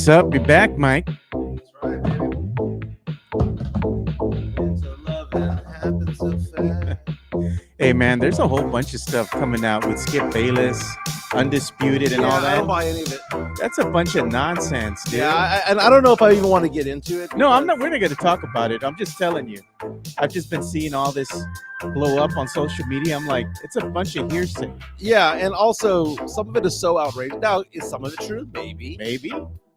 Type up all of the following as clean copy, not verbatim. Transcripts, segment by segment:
What's up? You're back, Mike. That's right, baby. It's a love that happens so fast. Hey, man, there's a whole bunch of stuff coming out with Skip Bayless, Undisputed, and all I that. don't buy any of it. That's a bunch of nonsense, dude. Yeah, and I don't know if I even want to get into it. No, I'm not. We're not going to talk about it. I'm just telling you. I've just been seeing all this blow up on social media. I'm like, it's a bunch of hearsay. Yeah, and also some of it is so outrageous. Now, is some of it true? Maybe. Maybe,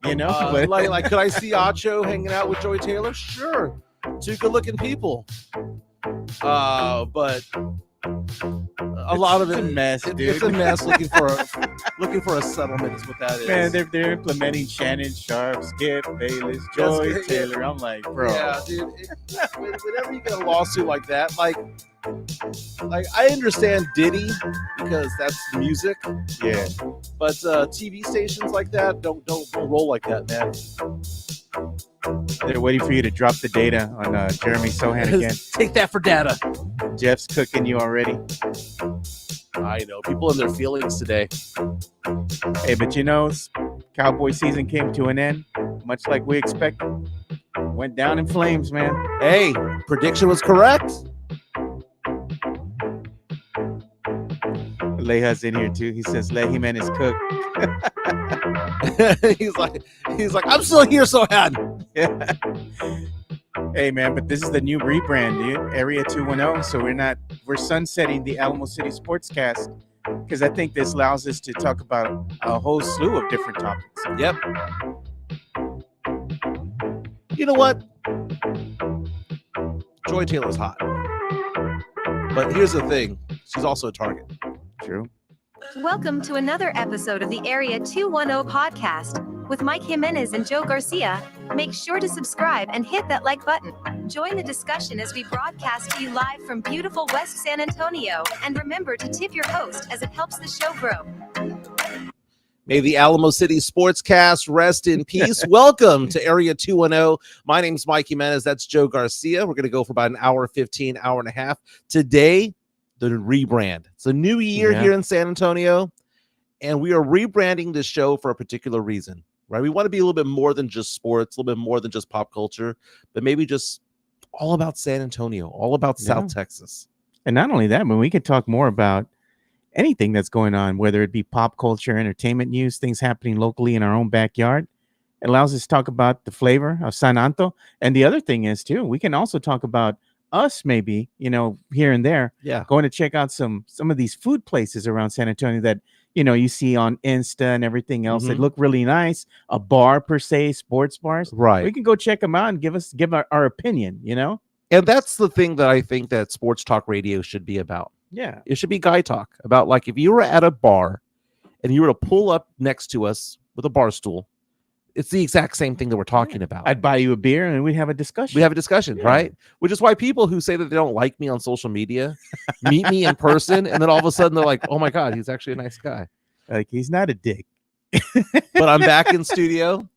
you know. But like, could I see Acho hanging out with Joey Taylor? Sure. Two good-looking people. But a lot of it, it's a mess, dude. It's a mess. Looking for a settlement is what that is. Man, they're implementing Shannon Sharp, Skip Bayless, Joey Taylor. I'm like, bro. Yeah, dude. Whenever you get a lawsuit like that, like I understand Diddy because that's music. Yeah. But TV stations like that don't roll like that, man. They're waiting for you to drop the data on Jeremy Sochan again. Take that for data. Jeff's cooking you already. I know. People in their feelings today. Hey, but you know, Cowboy season came to an end, much like we expected. Went down in flames, man. Hey, prediction was correct. Leja's in here too. He says, let Jimenez cook. he's like, I'm still here, Sochan. Yeah. Hey, man, but this is the new rebrand, dude. Area 210. So we're sunsetting the Alamo City Sportscast because I think this allows us to talk about a whole slew of different topics. Yep. You know what? Joy Taylor's hot. But here's the thing. She's also a target. True. Welcome to another episode of the Area 210 podcast with Mike Jimenez and Joe Garcia. Make sure to subscribe and hit that like button. Join the discussion as we broadcast to you live from beautiful West San Antonio. And remember to tip your host as it helps the show grow. May the Alamo City Sportscast rest in peace. Welcome to Area 210. My name's Mike Jimenez. That's Joe Garcia. We're going to go for about an hour 15, hour and a half. Today, the rebrand. It's a new year here in San Antonio, and we are rebranding this show for a particular reason, right? We want to be a little bit more than just sports, a little bit more than just pop culture, but maybe just all about San Antonio, all about South Texas. And not only that, but we could talk more about anything that's going on, whether it be pop culture, entertainment news, things happening locally in our own backyard. It allows us to talk about the flavor of San Anto. And the other thing is, too, we can also talk about us maybe, here and there, going to check out some of these food places around San Antonio that, you see on Insta and everything else that look really nice. A bar per se, sports bars. Right. We can go check them out and give our opinion, And that's the thing that I think that sports talk radio should be about. Yeah. It should be guy talk about, like, if you were at a bar and you were to pull up next to us with a bar stool, it's the exact same thing that we're talking about. I'd buy you a beer and we'd have a discussion. We have a discussion, right? Which is why people who say that they don't like me on social media meet me in person, and then all of a sudden they're like, oh my God, he's actually a nice guy. Like, he's not a dick. But I'm back in studio.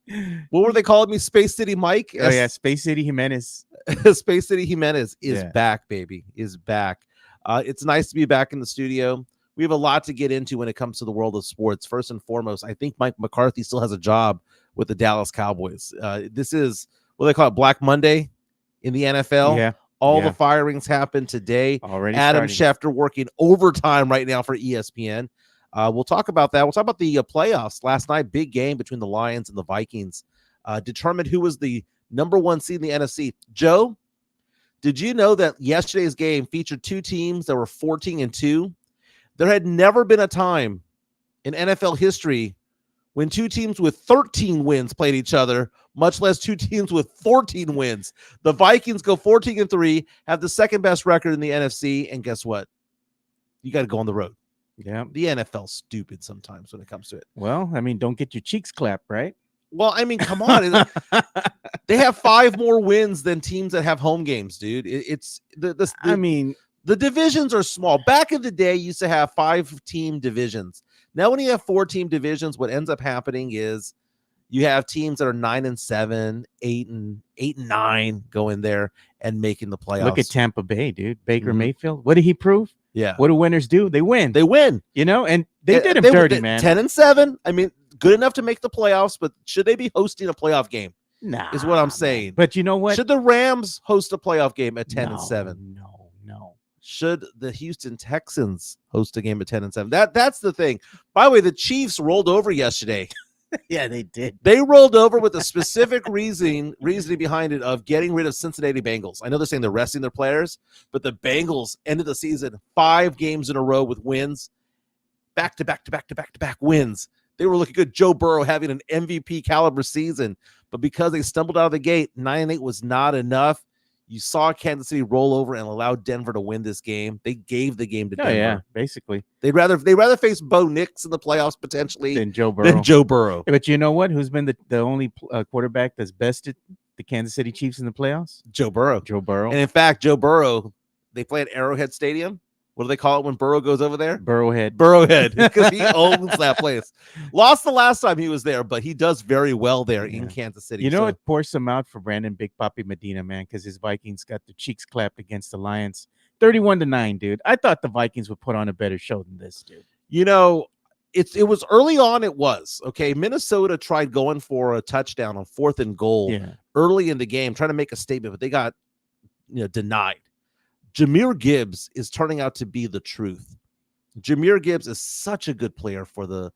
What were they calling me? Space City Mike? Oh, yeah, Space City Jimenez. Space City Jimenez is back, baby. Is back. It's nice to be back in the studio. We have a lot to get into when it comes to the world of sports. First and foremost, I think Mike McCarthy still has a job with the Dallas Cowboys. This is what they call it, Black Monday in the NFL. Yeah. All the firings happened today. Already Adam starting. Schefter working overtime right now for ESPN. We'll talk about that. We'll talk about the playoffs last night. Big game between the Lions and the Vikings. Determined who was the number one seed in the NFC. Joe, did you know that yesterday's game featured two teams that were 14-2? There had never been a time in NFL history when two teams with 13 wins played each other, much less two teams with 14 wins. The Vikings go 14-3, have the second best record in the NFC, and guess what? You got to go on the road. Yeah. The NFL's stupid sometimes when it comes to it. Well, I mean, don't get your cheeks clapped, right? Well, I mean, come on. They have 5 more wins than teams that have home games, dude. The divisions are small. Back in the day, you used to have 5-team divisions. Now, when you have 4-team divisions, what ends up happening is you have teams that are 9-7, 8-9 going there and making the playoffs. Look at Tampa Bay, dude. Baker Mayfield. What did he prove? Yeah. What do winners do? They win. They win. And they did him dirty, man. 10-7. I mean, good enough to make the playoffs, but should they be hosting a playoff game? Nah, is what I'm man. saying. But you know what? Should the Rams host a playoff game at 10-7? No. Should the Houston Texans host a game at 10-7? That's the thing. By the way, the Chiefs rolled over yesterday. Yeah, they did. They rolled over with a specific reasoning behind it of getting rid of Cincinnati Bengals. I know they're saying they're resting their players, but the Bengals ended the season 5 games in a row with wins, back to back wins. They were looking good. Joe Burrow having an MVP caliber season, but because they stumbled out of the gate, 9-8 was not enough. You saw Kansas City roll over and allow Denver to win this game. They gave the game to Denver. Yeah, basically. They'd rather face Bo Nix in the playoffs potentially than Joe Burrow. Yeah, but you know what? Who's been the only quarterback that's bested the Kansas City Chiefs in the playoffs? Joe Burrow. And in fact, Joe Burrow, they play at Arrowhead Stadium. What do they call it when Burrow goes over there? Burrowhead, because he owns that place. Lost the last time he was there, but he does very well there in Kansas City. You know, it pours some out for Brandon Big Papi Medina, man, because his Vikings got their cheeks clapped against the Lions, 31-9, dude. I thought the Vikings would put on a better show than this, dude. You know, it was early on. It was okay. Minnesota tried going for a touchdown on 4th and goal early in the game, trying to make a statement, but they got denied. Jahmyr Gibbs is turning out to be the truth. Jahmyr Gibbs is such a good player for the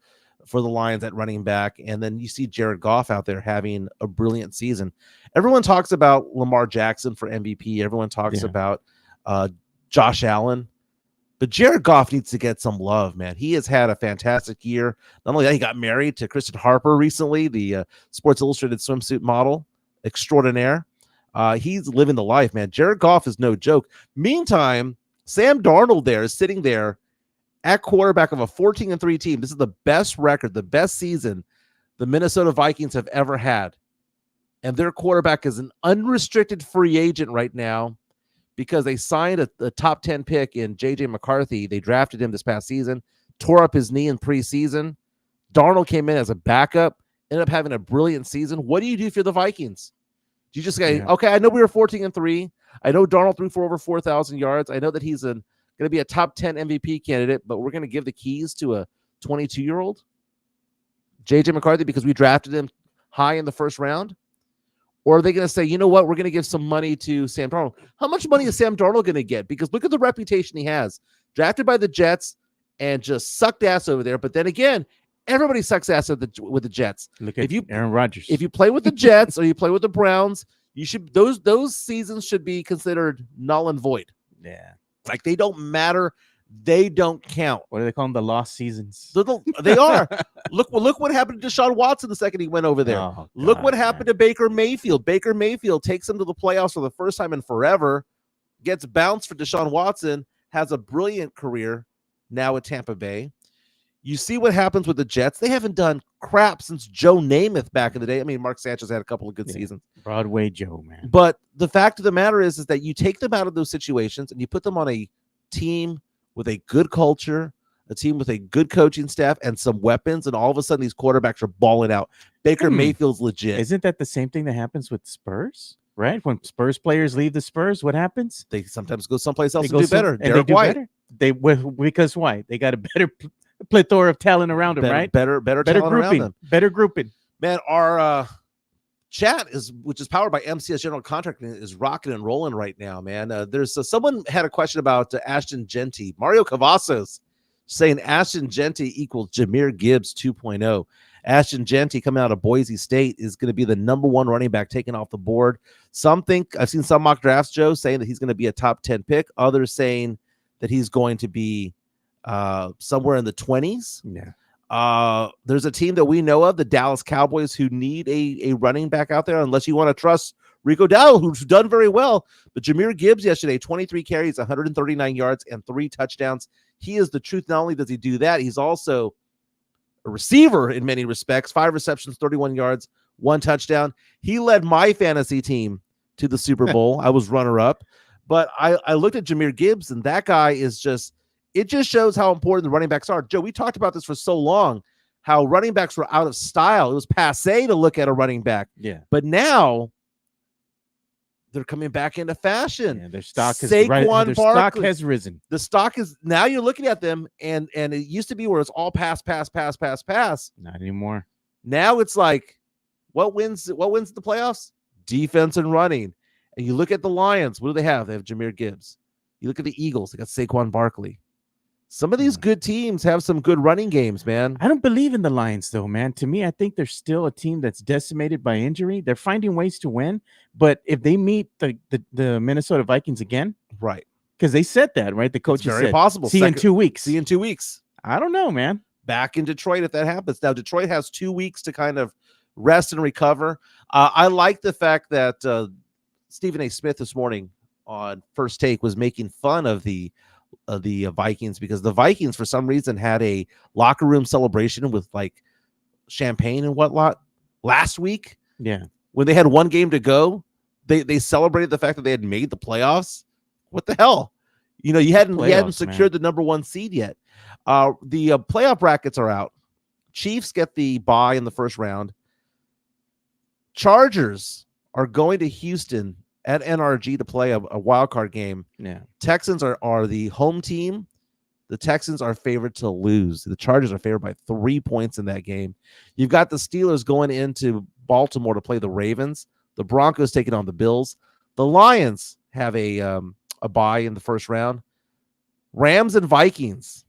Lions at running back. And then you see Jared Goff out there having a brilliant season. Everyone talks about Lamar Jackson for MVP. Everyone talks about Josh Allen. But Jared Goff needs to get some love, man. He has had a fantastic year. Not only that, he got married to Kristen Harper recently, the Sports Illustrated swimsuit model extraordinaire. He's living the life, man. Jared Goff is no joke. Meantime, Sam Darnold there is sitting there at quarterback of a 14-3 team. This is the best record, the best season the Minnesota Vikings have ever had. And their quarterback is an unrestricted free agent right now because they signed a top 10 pick in J.J. McCarthy. They drafted him this past season, tore up his knee in preseason. Darnold came in as a backup, ended up having a brilliant season. What do you do if you're the Vikings? You just say, okay, I know we were 14-3. I know Darnold threw for over 4,000 yards. I know that he's going to be a top 10 MVP candidate, but we're going to give the keys to a 22-year-old, J.J. McCarthy, because we drafted him high in the first round? Or are they going to say, you know what, we're going to give some money to Sam Darnold? How much money is Sam Darnold going to get? Because look at the reputation he has. Drafted by the Jets and just sucked ass over there. But then again, everybody sucks ass with the Jets. Look at Aaron Rodgers. If you play with the Jets or you play with the Browns, you should those seasons should be considered null and void. Yeah, like they don't matter. They don't count. What do they call them? The lost seasons. They are. Look what happened to Deshaun Watson the second he went over there. Oh, look what happened to Baker Mayfield. Baker Mayfield takes him to the playoffs for the first time in forever, gets bounced for Deshaun Watson, has a brilliant career now at Tampa Bay. You see what happens with the Jets. They haven't done crap since Joe Namath back in the day. I mean, Mark Sanchez had a couple of good seasons. Broadway Joe, man. But the fact of the matter is that you take them out of those situations and you put them on a team with a good culture, a team with a good coaching staff and some weapons, and all of a sudden these quarterbacks are balling out. Baker Mayfield's legit. Isn't that the same thing that happens with Spurs? Right? When Spurs players leave the Spurs, what happens? They sometimes go someplace else and do better. Derek White. Because why? They got a better plethora of talent around them, right? Better talent around them. Better grouping. Man, our chat which is powered by MCS General Contracting, is rocking and rolling right now, man. There's someone had a question about Ashton Genty. Mario Cavazos saying Ashton Genty equals Jahmyr Gibbs 2.0. Ashton Genty coming out of Boise State is going to be the #1 running back taken off the board. Some think, I've seen some mock drafts, Joe, saying that he's going to be a top 10 pick. Others saying that he's going to be somewhere in the 20s. Yeah. There's a team that we know of, the Dallas Cowboys, who need a running back out there, unless you want to trust Rico Dowdle, who's done very well. But Jahmyr Gibbs yesterday, 23 carries, 139 yards, and 3 touchdowns. He is the truth. Not only does he do that, he's also a receiver in many respects. 5 receptions, 31 yards, 1 touchdown. He led my fantasy team to the Super Bowl. I was runner-up. But I looked at Jahmyr Gibbs, and that guy is just – it just shows how important the running backs are. Joe, we talked about this for so long, how running backs were out of style. It was passé to look at a running back. Yeah. But now they're coming back into fashion. Yeah, their stock has risen. The stock is – now you're looking at them, and it used to be where it's all pass. Not anymore. Now it's like, what wins the playoffs? Defense and running. And you look at the Lions, what do they have? They have Jahmyr Gibbs. You look at the Eagles, they got Saquon Barkley. Some of these good teams have some good running games, man. I don't believe in the Lions, though, man. To me, I think they're still a team that's decimated by injury. They're finding ways to win, but if they meet the Minnesota Vikings again, right? Because they said that, right? The coach very said, possible. See you in 2 weeks. See you in 2 weeks. I don't know, man. Back in Detroit if that happens. Now, Detroit has 2 weeks to kind of rest and recover. I like the fact that Stephen A. Smith this morning on First Take was making fun of the Vikings, because the Vikings for some reason had a locker room celebration with like champagne and whatnot last week. Yeah, when they had one game to go, they celebrated the fact that they had made the playoffs. What the hell? You hadn't secured the number 1 seed yet. The playoff brackets are out. Chiefs get the bye in the first round. Chargers are going to Houston at NRG to play a wild card game. Yeah. Texans are the home team. The Texans are favored to lose. The Chargers are favored by 3 points in that game. You've got the Steelers going into Baltimore to play the Ravens. The Broncos taking on the Bills. The Lions have a bye in the first round. Rams and Vikings.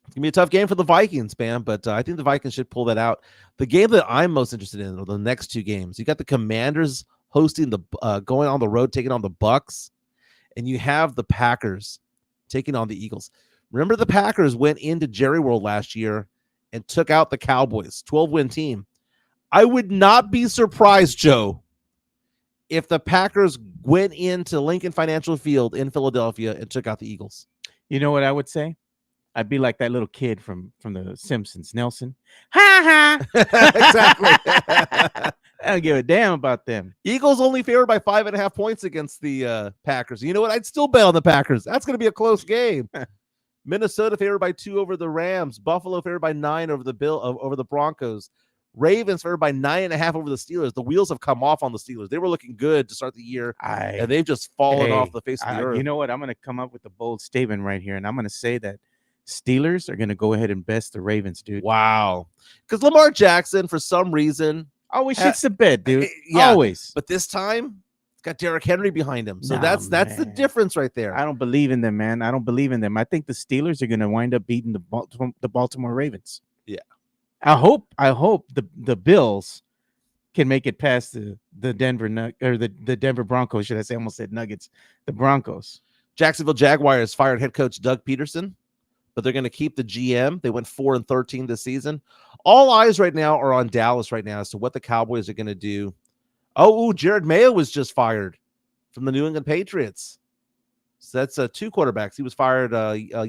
It's going to be a tough game for the Vikings, man, but I think the Vikings should pull that out. The game that I'm most interested in are the next 2 games. You got the Commanders hosting going on the road, taking on the Bucks, and you have the Packers taking on the Eagles. Remember, the Packers went into Jerry World last year and took out the Cowboys, 12-win team. I would not be surprised, Joe, if the Packers went into Lincoln Financial Field in Philadelphia and took out the Eagles. You know what I would say? I'd be like that little kid from the Simpsons, Nelson. Ha ha! Exactly. I don't give a damn about them. Eagles only favored by 5.5 points against the Packers. You know what? I'd still bet on the Packers. That's going to be a close game. Minnesota favored by 2 over the Rams. Buffalo favored by 9 over the Broncos. Ravens favored by 9.5 over the Steelers. The wheels have come off on the Steelers. They were looking good to start the year, and they've just fallen off the face of the earth. You know what? I'm going to come up with a bold statement right here, and I'm going to say that Steelers are going to go ahead and best the Ravens, dude. Wow. Because Lamar Jackson, for some reason, always shits the bed, dude. Yeah, always. But this time, it's got Derrick Henry behind him. So that's the difference right there. I don't believe in them, man. I don't believe in them. I think the Steelers are going to wind up beating the Baltimore Ravens. Yeah. I hope the Bills can make it past the Denver Broncos. Should I say? I almost said Nuggets. The Broncos. Jacksonville Jaguars fired head coach Doug Peterson, but they're going to keep the GM. They went 4-13 this season. All eyes right now are on Dallas right now as to what the Cowboys are going to do. Oh, Jared Mayo was just fired from the New England Patriots. So that's 2 quarterbacks. He was fired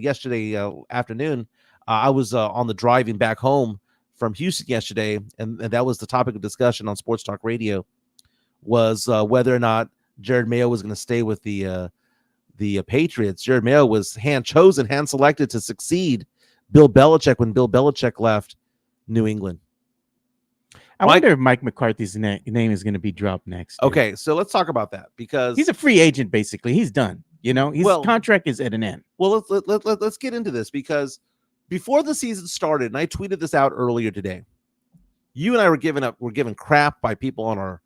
yesterday afternoon. I was on the driving back home from Houston yesterday, and that was the topic of discussion on Sports Talk Radio, was whether or not Jared Mayo was going to stay with the Patriots. Jared Mayo was hand selected to succeed Bill Belichick when Bill Belichick left New England. I wonder if Mike McCarthy's name is going to be dropped next. Dude. Okay, so let's talk about that, because he's a free agent, basically. He's done. His contract is at an end. Well, let's get into this, because before the season started, and I tweeted this out earlier today, you and I were given crap by people on our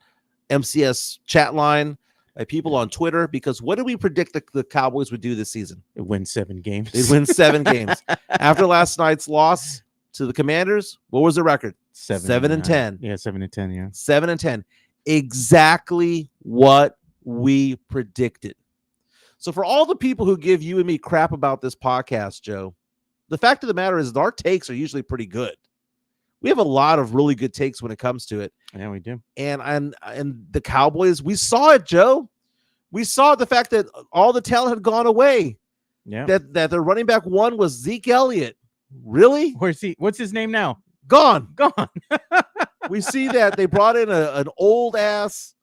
MCS chat line, by people on Twitter, because what did we predict the Cowboys would do this season? They win 7 games. They'd win 7 games. After last night's loss to the Commanders, what was the record? 7-10. Yeah, 7-10. Yeah, 7-10. Exactly what we predicted. So for all the people who give you and me crap about this podcast, Joe, the fact of the matter is our takes are usually pretty good. We have a lot of really good takes when it comes to it. Yeah, we do. And the Cowboys, we saw it, Joe. We saw the fact that all the talent had gone away. Yeah. That their running back 1 was Zeke Elliott. Really? Where's he? What's his name now? Gone. We see that they brought in an old ass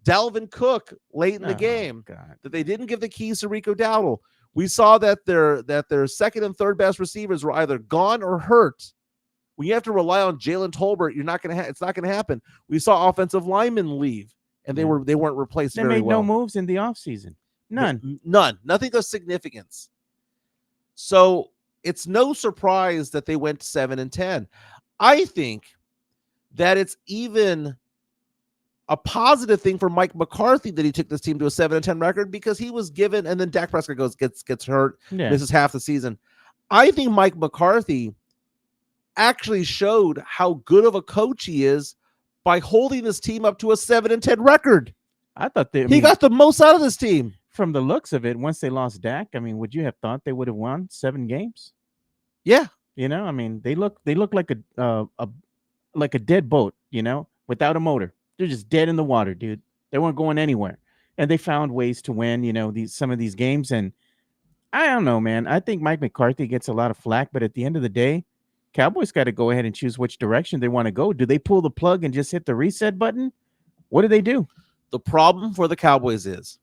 Dalvin Cook late in the game. God. That they didn't give the keys to Rico Dowdle. We saw that their second and third best receivers were either gone or hurt. When you have to rely on Jalen Tolbert, it's not going to happen. We saw offensive linemen leave, and they weren't replaced very well. They made no moves in the offseason. None. Nothing of significance. So it's no surprise that they went 7-10. I think that it's even a positive thing for Mike McCarthy that he took this team to a 7-10 record, because he was given, and then Dak Prescott gets hurt, misses half the season. I think Mike McCarthy actually showed how good of a coach he is by holding this team up to a 7-10 record. I thought he got the most out of this team. From the looks of it, once they lost Dak, I mean, would you have thought they would have won 7 games? Yeah. You know, I mean, they look like a dead boat, you know, without a motor. They're just dead in the water, dude. They weren't going anywhere. And they found ways to win, you know, some of these games. And I don't know, man. I think Mike McCarthy gets a lot of flack, but at the end of the day, Cowboys got to go ahead and choose which direction they want to go. Do they pull the plug and just hit the reset button? What do they do? The problem for the Cowboys is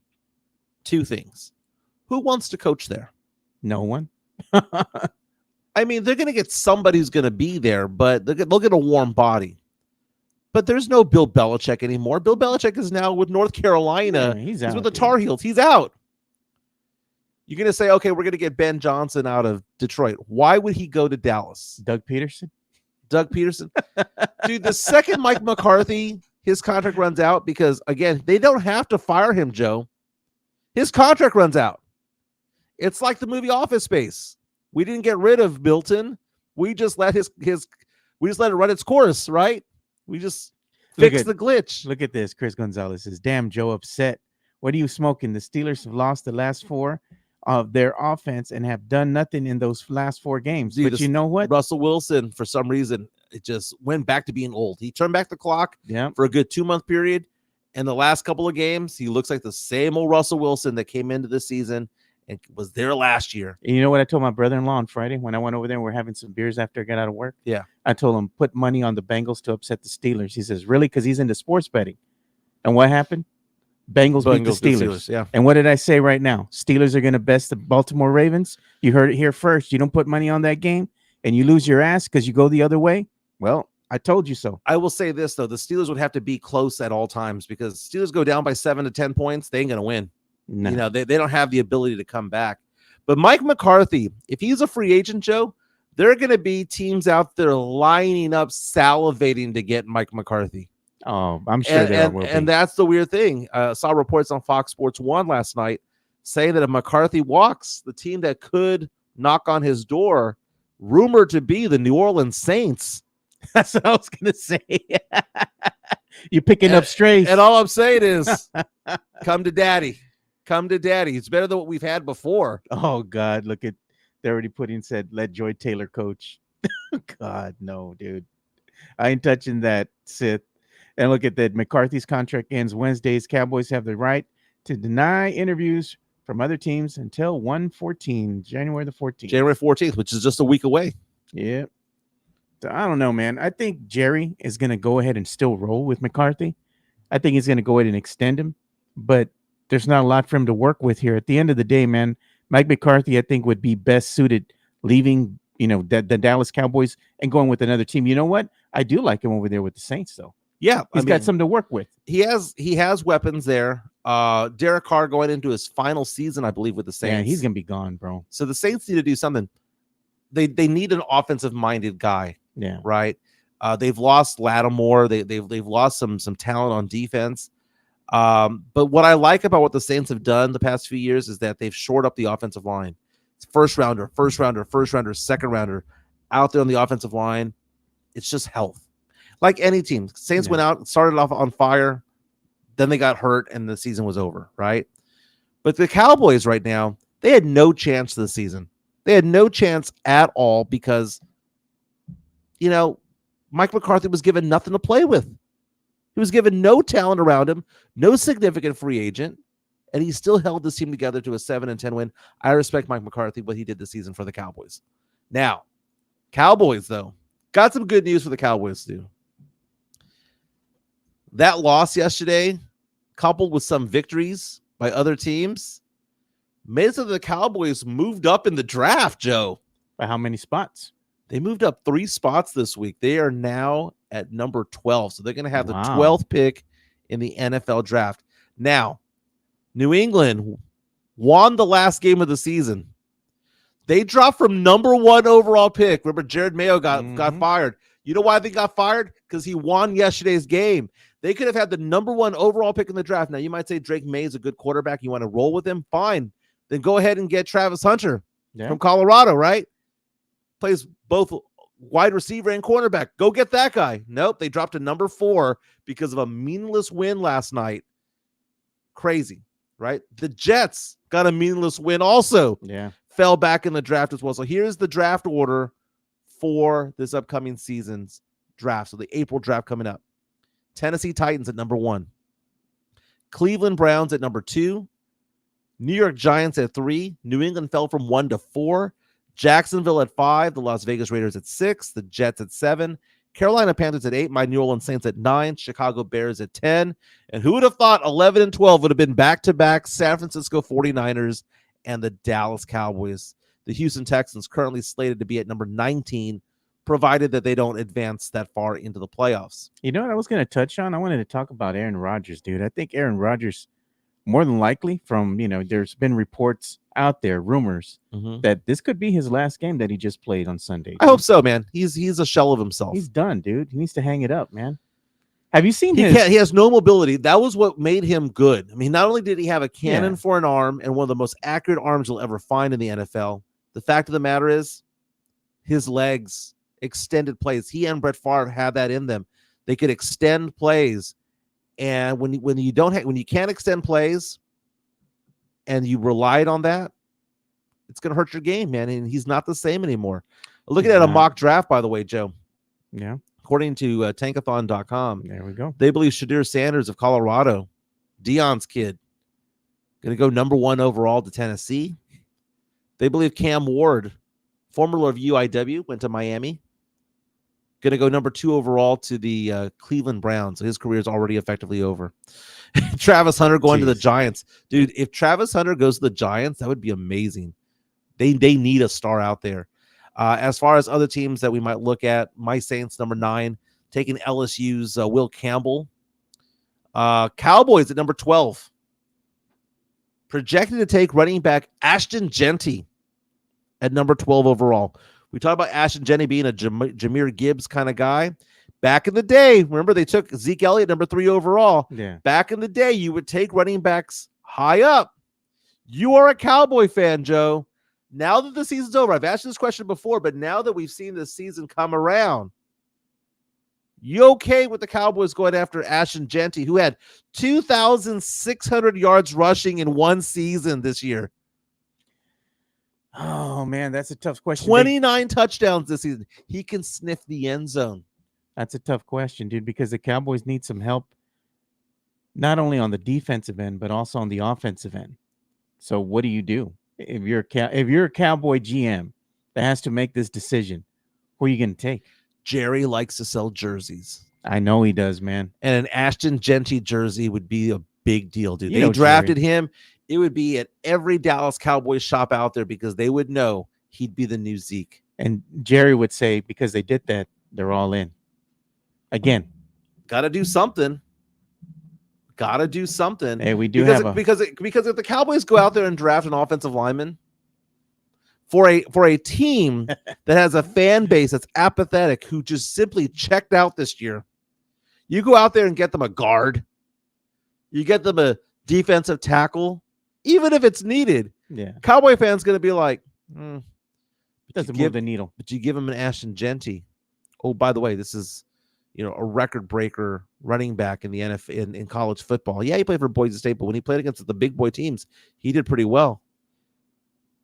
2 things. Who wants to coach there? No one. I mean, they're going to get somebody who's going to be there, but they'll get a warm body. But there's no Bill Belichick anymore. Bill Belichick is now with North Carolina. Yeah, he's out, with the Tar Heels. He's out. You're going to say, okay, we're going to get Ben Johnson out of Detroit. Why would he go to Dallas? Doug Peterson? Dude, the second Mike McCarthy, his contract runs out, because, again, they don't have to fire him, Joe. His contract runs out. It's like the movie Office Space. We didn't get rid of Milton. We just let we just let it run its course, right? We just fixed the glitch. Look at this. Chris Gonzalez says, damn, Joe upset. What are you smoking? The Steelers have lost the last 4 of their offense and have done nothing in those last 4 games. Dude, but you know what? Russell Wilson, for some reason, it just went back to being old. He turned back the clock for a good 2-month period. And the last couple of games, he looks like the same old Russell Wilson that came into this season and was there last year. And you know what I told my brother-in-law on Friday when I went over there and we're having some beers after I got out of work? Yeah. I told him, put money on the Bengals to upset the Steelers. He says, really? Because he's into sports betting. And what happened? Bengals beat the Steelers. Yeah. And what did I say right now? Steelers are going to best the Baltimore Ravens. You heard it here first. You don't put money on that game and you lose your ass because you go the other way. Well, I told you so. I will say this, though. The Steelers would have to be close at all times, because Steelers go down by 7 to 10 points. They ain't going to win. No. You know, they don't have the ability to come back. But Mike McCarthy, if he's a free agent, Joe, there are going to be teams out there lining up, salivating to get Mike McCarthy. Oh, I'm sure there will be. And that's the weird thing. Saw reports on Fox Sports 1 last night saying that if McCarthy walks, the team that could knock on his door, rumored to be the New Orleans Saints. That's what I was going to say. You're picking up strays. And all I'm saying is, come to daddy. Come to daddy. It's better than what we've had before. Oh, God. Look at, they already put in, said, let Joy Taylor coach. God, no, dude. I ain't touching that, Sith. And look at that. McCarthy's contract ends Wednesdays. Cowboys have the right to deny interviews from other teams until January the 14th. January 14th, which is just a week away. Yeah. So I don't know, man. I think Jerry is going to go ahead and still roll with McCarthy. I think he's going to go ahead and extend him, but there's not a lot for him to work with here. At the end of the day, man, Mike McCarthy, I think, would be best suited leaving, you know, the Dallas Cowboys and going with another team. You know what? I do like him over there with the Saints, though. Yeah, he's got something to work with. He has weapons there. Derek Carr going into his final season, I believe, with the Saints. Yeah, he's gonna be gone, bro. So the Saints need to do something. They need an offensive minded guy. Yeah, right. They've lost Lattimore. They've lost some talent on defense. But what I like about what the Saints have done the past few years is that they've shored up the offensive line. It's first rounder, second rounder out there on the offensive line. It's just health. Like any team, Saints went out, started off on fire, then they got hurt, and the season was over, right? But the Cowboys right now, they had no chance this season. They had no chance at all because, you know, Mike McCarthy was given nothing to play with. He was given no talent around him, no significant free agent, and he still held this team together to a 7-10 win. I respect Mike McCarthy, what he did this season for the Cowboys. Now, Cowboys, though, got some good news for the Cowboys, too. That loss yesterday, coupled with some victories by other teams, made it so the Cowboys moved up in the draft, Joe. By how many spots? They moved up 3 spots this week. They are now at number 12. So they're going to have the 12th pick in the NFL draft. Now, New England won the last game of the season. They dropped from number 1 overall pick. Remember, Jared Mayo got fired. You know why they got fired? Because he won yesterday's game. They could have had the number 1 overall pick in the draft. Now, you might say Drake May is a good quarterback. You want to roll with him? Fine. Then go ahead and get Travis Hunter from Colorado, right? Plays both wide receiver and cornerback. Go get that guy. Nope. They dropped to number 4 because of a meaningless win last night. Crazy, right? The Jets got a meaningless win also. Yeah. Fell back in the draft as well. So here's the draft order for this upcoming season's draft. So the April draft coming up. Tennessee Titans at number 1. Cleveland Browns at number 2. New York Giants at 3. New England fell from 1 to 4. Jacksonville at 5. The Las Vegas Raiders at 6. The Jets at 7. Carolina Panthers at 8. My New Orleans Saints at 9. Chicago Bears at 10. And who would have thought 11 and 12 would have been back-to-back San Francisco 49ers and the Dallas Cowboys. The Houston Texans currently slated to be at number 19, provided that they don't advance that far into the playoffs. You know what I was going to touch on? I wanted to talk about Aaron Rodgers, dude. I think Aaron Rodgers, more than likely, from, there's been reports out there, rumors, that this could be his last game that he just played on Sunday. Dude. I hope so, man. He's a shell of himself. He's done, dude. He needs to hang it up, man. Have you seen He has no mobility. That was what made him good. I mean, not only did he have a cannon for an arm and one of the most accurate arms you'll ever find in the NFL, the fact of the matter is his legs, extended plays. He and Brett Favre had that in them. They could extend plays. And when you can't extend plays and you relied on that, it's going to hurt your game, man. And he's not the same anymore. Looking at a mock draft, by the way, Joe. Yeah. According to tankathon.com, there we go. They believe Shadir Sanders of Colorado, Dion's kid, going to go number 1 overall to Tennessee. They believe Cam Ward, former of UIW, went to Miami. Going to go number 2 overall to the Cleveland Browns. So his career is already effectively over. Travis Hunter going to the Giants. Dude, if Travis Hunter goes to the Giants, that would be amazing. They need a star out there. As far as other teams that we might look at, my Saints, number 9, taking LSU's Will Campbell. Cowboys at number 12. Projected to take running back Ashton Genty at number 12 overall. We talked about Ashton Genty being a Jahmyr Gibbs kind of guy. Back in the day, remember they took Zeke Elliott, number 3 overall. Yeah. Back in the day, you would take running backs high up. You are a Cowboy fan, Joe. Now that the season's over, I've asked you this question before, but now that we've seen this season come around, you okay with the Cowboys going after Ashton Genty, who had 2,600 yards rushing in one season this year? Oh, man, that's a tough question. 29 touchdowns this season. He can sniff the end zone. That's a tough question, dude, because the Cowboys need some help, not only on the defensive end, but also on the offensive end. So what do you do? If you're a Cowboy GM that has to make this decision, who are you going to take? Jerry likes to sell jerseys. I know he does, man. And an Ashton Genty jersey would be a big deal, dude. They drafted him. It would be at every Dallas Cowboys shop out there because they would know he'd be the new Zeke. And Jerry would say, because they did that, they're all in. Again. Got to do something. Hey, we do because if the Cowboys go out there and draft an offensive lineman for a team that has a fan base that's apathetic, who just simply checked out this year, you go out there and get them a guard, you get them a defensive tackle, even if it's needed. Yeah, Cowboy fans going to be like, it doesn't move the needle. But you give him an Ashton Genty. Oh, by the way, this is a record breaker running back in the NFL in college football. Yeah, he played for Boise State, but when he played against the big boy teams, he did pretty well.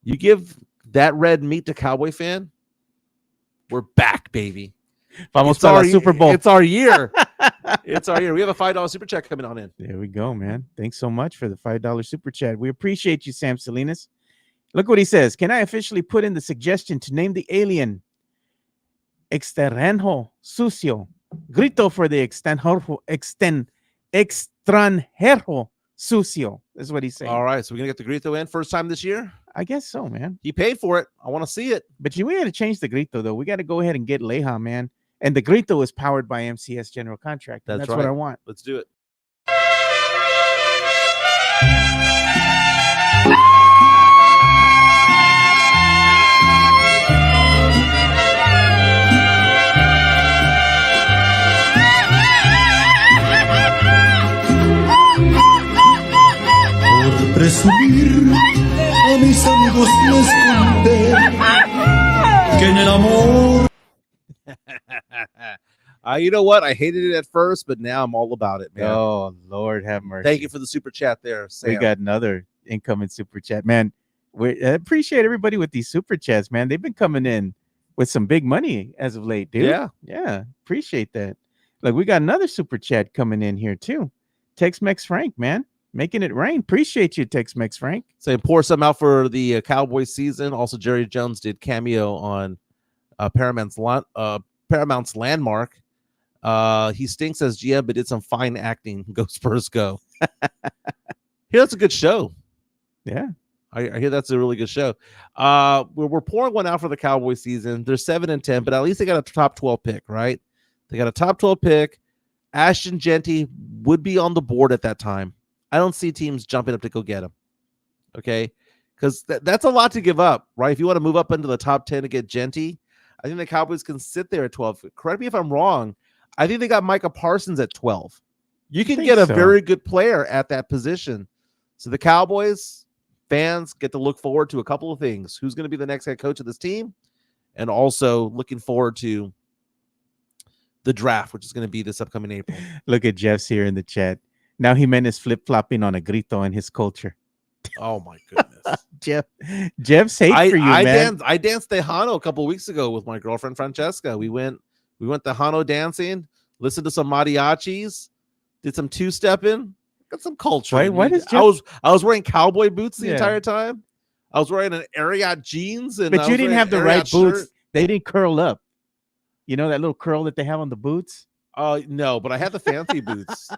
You give that red meat to Cowboy fan, we're back, baby. Vamos para el Super Bowl. It's our year. It's our year. We have a $5 super chat coming on in. There we go, man. Thanks so much for the $5 super chat. We appreciate you, Sam Salinas. Look what he says. Can I officially put in the suggestion to name the alien Extranjero Sucio? Grito for the extranjero sucio. That's what he's saying. All right, so we're going to get the grito in first time this year? I guess so, man. He paid for it. I want to see it. But we got to change the grito, though. We got to go ahead and get Leja, man. And the grito is powered by MCS General Contract. That's right. What I want. Let's do it. presumir, a mis amigos les conté que en el amor. You know what? I hated it at first, but now I'm all about it, man. Oh, Lord have mercy. Thank you for the super chat there, Sam. We got another incoming super chat. Man, I appreciate everybody with these super chats, man. They've been coming in with some big money as of late, dude. Yeah. Appreciate that. Look, we got another super chat coming in here, too. Tex-Mex Frank, man. Making it rain. Appreciate you, Tex-Mex Frank. Saying pour some out for the Cowboys season. Also, Jerry Jones did cameo on Paramount's Landmark. He stinks as GM, but did some fine acting. Go Spurs, go. Hear that's a good show. Yeah. I hear that's a really good show. We're pouring one out for the Cowboys season. They're 7-10, but at least they got a top 12 pick, right? They got a top 12 pick. Ashton Genty would be on the board at that time. I don't see teams jumping up to go get him. Okay? Because that's a lot to give up, right? If you want to move up into the top 10 to get Genty, I think the Cowboys can sit there at 12. Correct me if I'm wrong. I think they got Micah Parsons at 12. You can get a very good player at that position. So the Cowboys fans get to look forward to a couple of things. Who's going to be the next head coach of this team? And also looking forward to the draft, which is going to be this upcoming April. Look at Jeff's here in the chat. Now Jimenez flip-flopping on a grito in his culture. Oh, my goodness. Jeff's hate for you, man. I danced Tejano a couple of weeks ago with my girlfriend, Francesca. We went Tejano dancing, listened to some mariachis, did some two-stepping, got some culture. Why does Jeff... I was wearing cowboy boots the entire time. I was wearing an Ariat jeans. But you didn't have the right boots. They didn't curl up. You know that little curl that they have on the boots? No, but I had the fancy boots.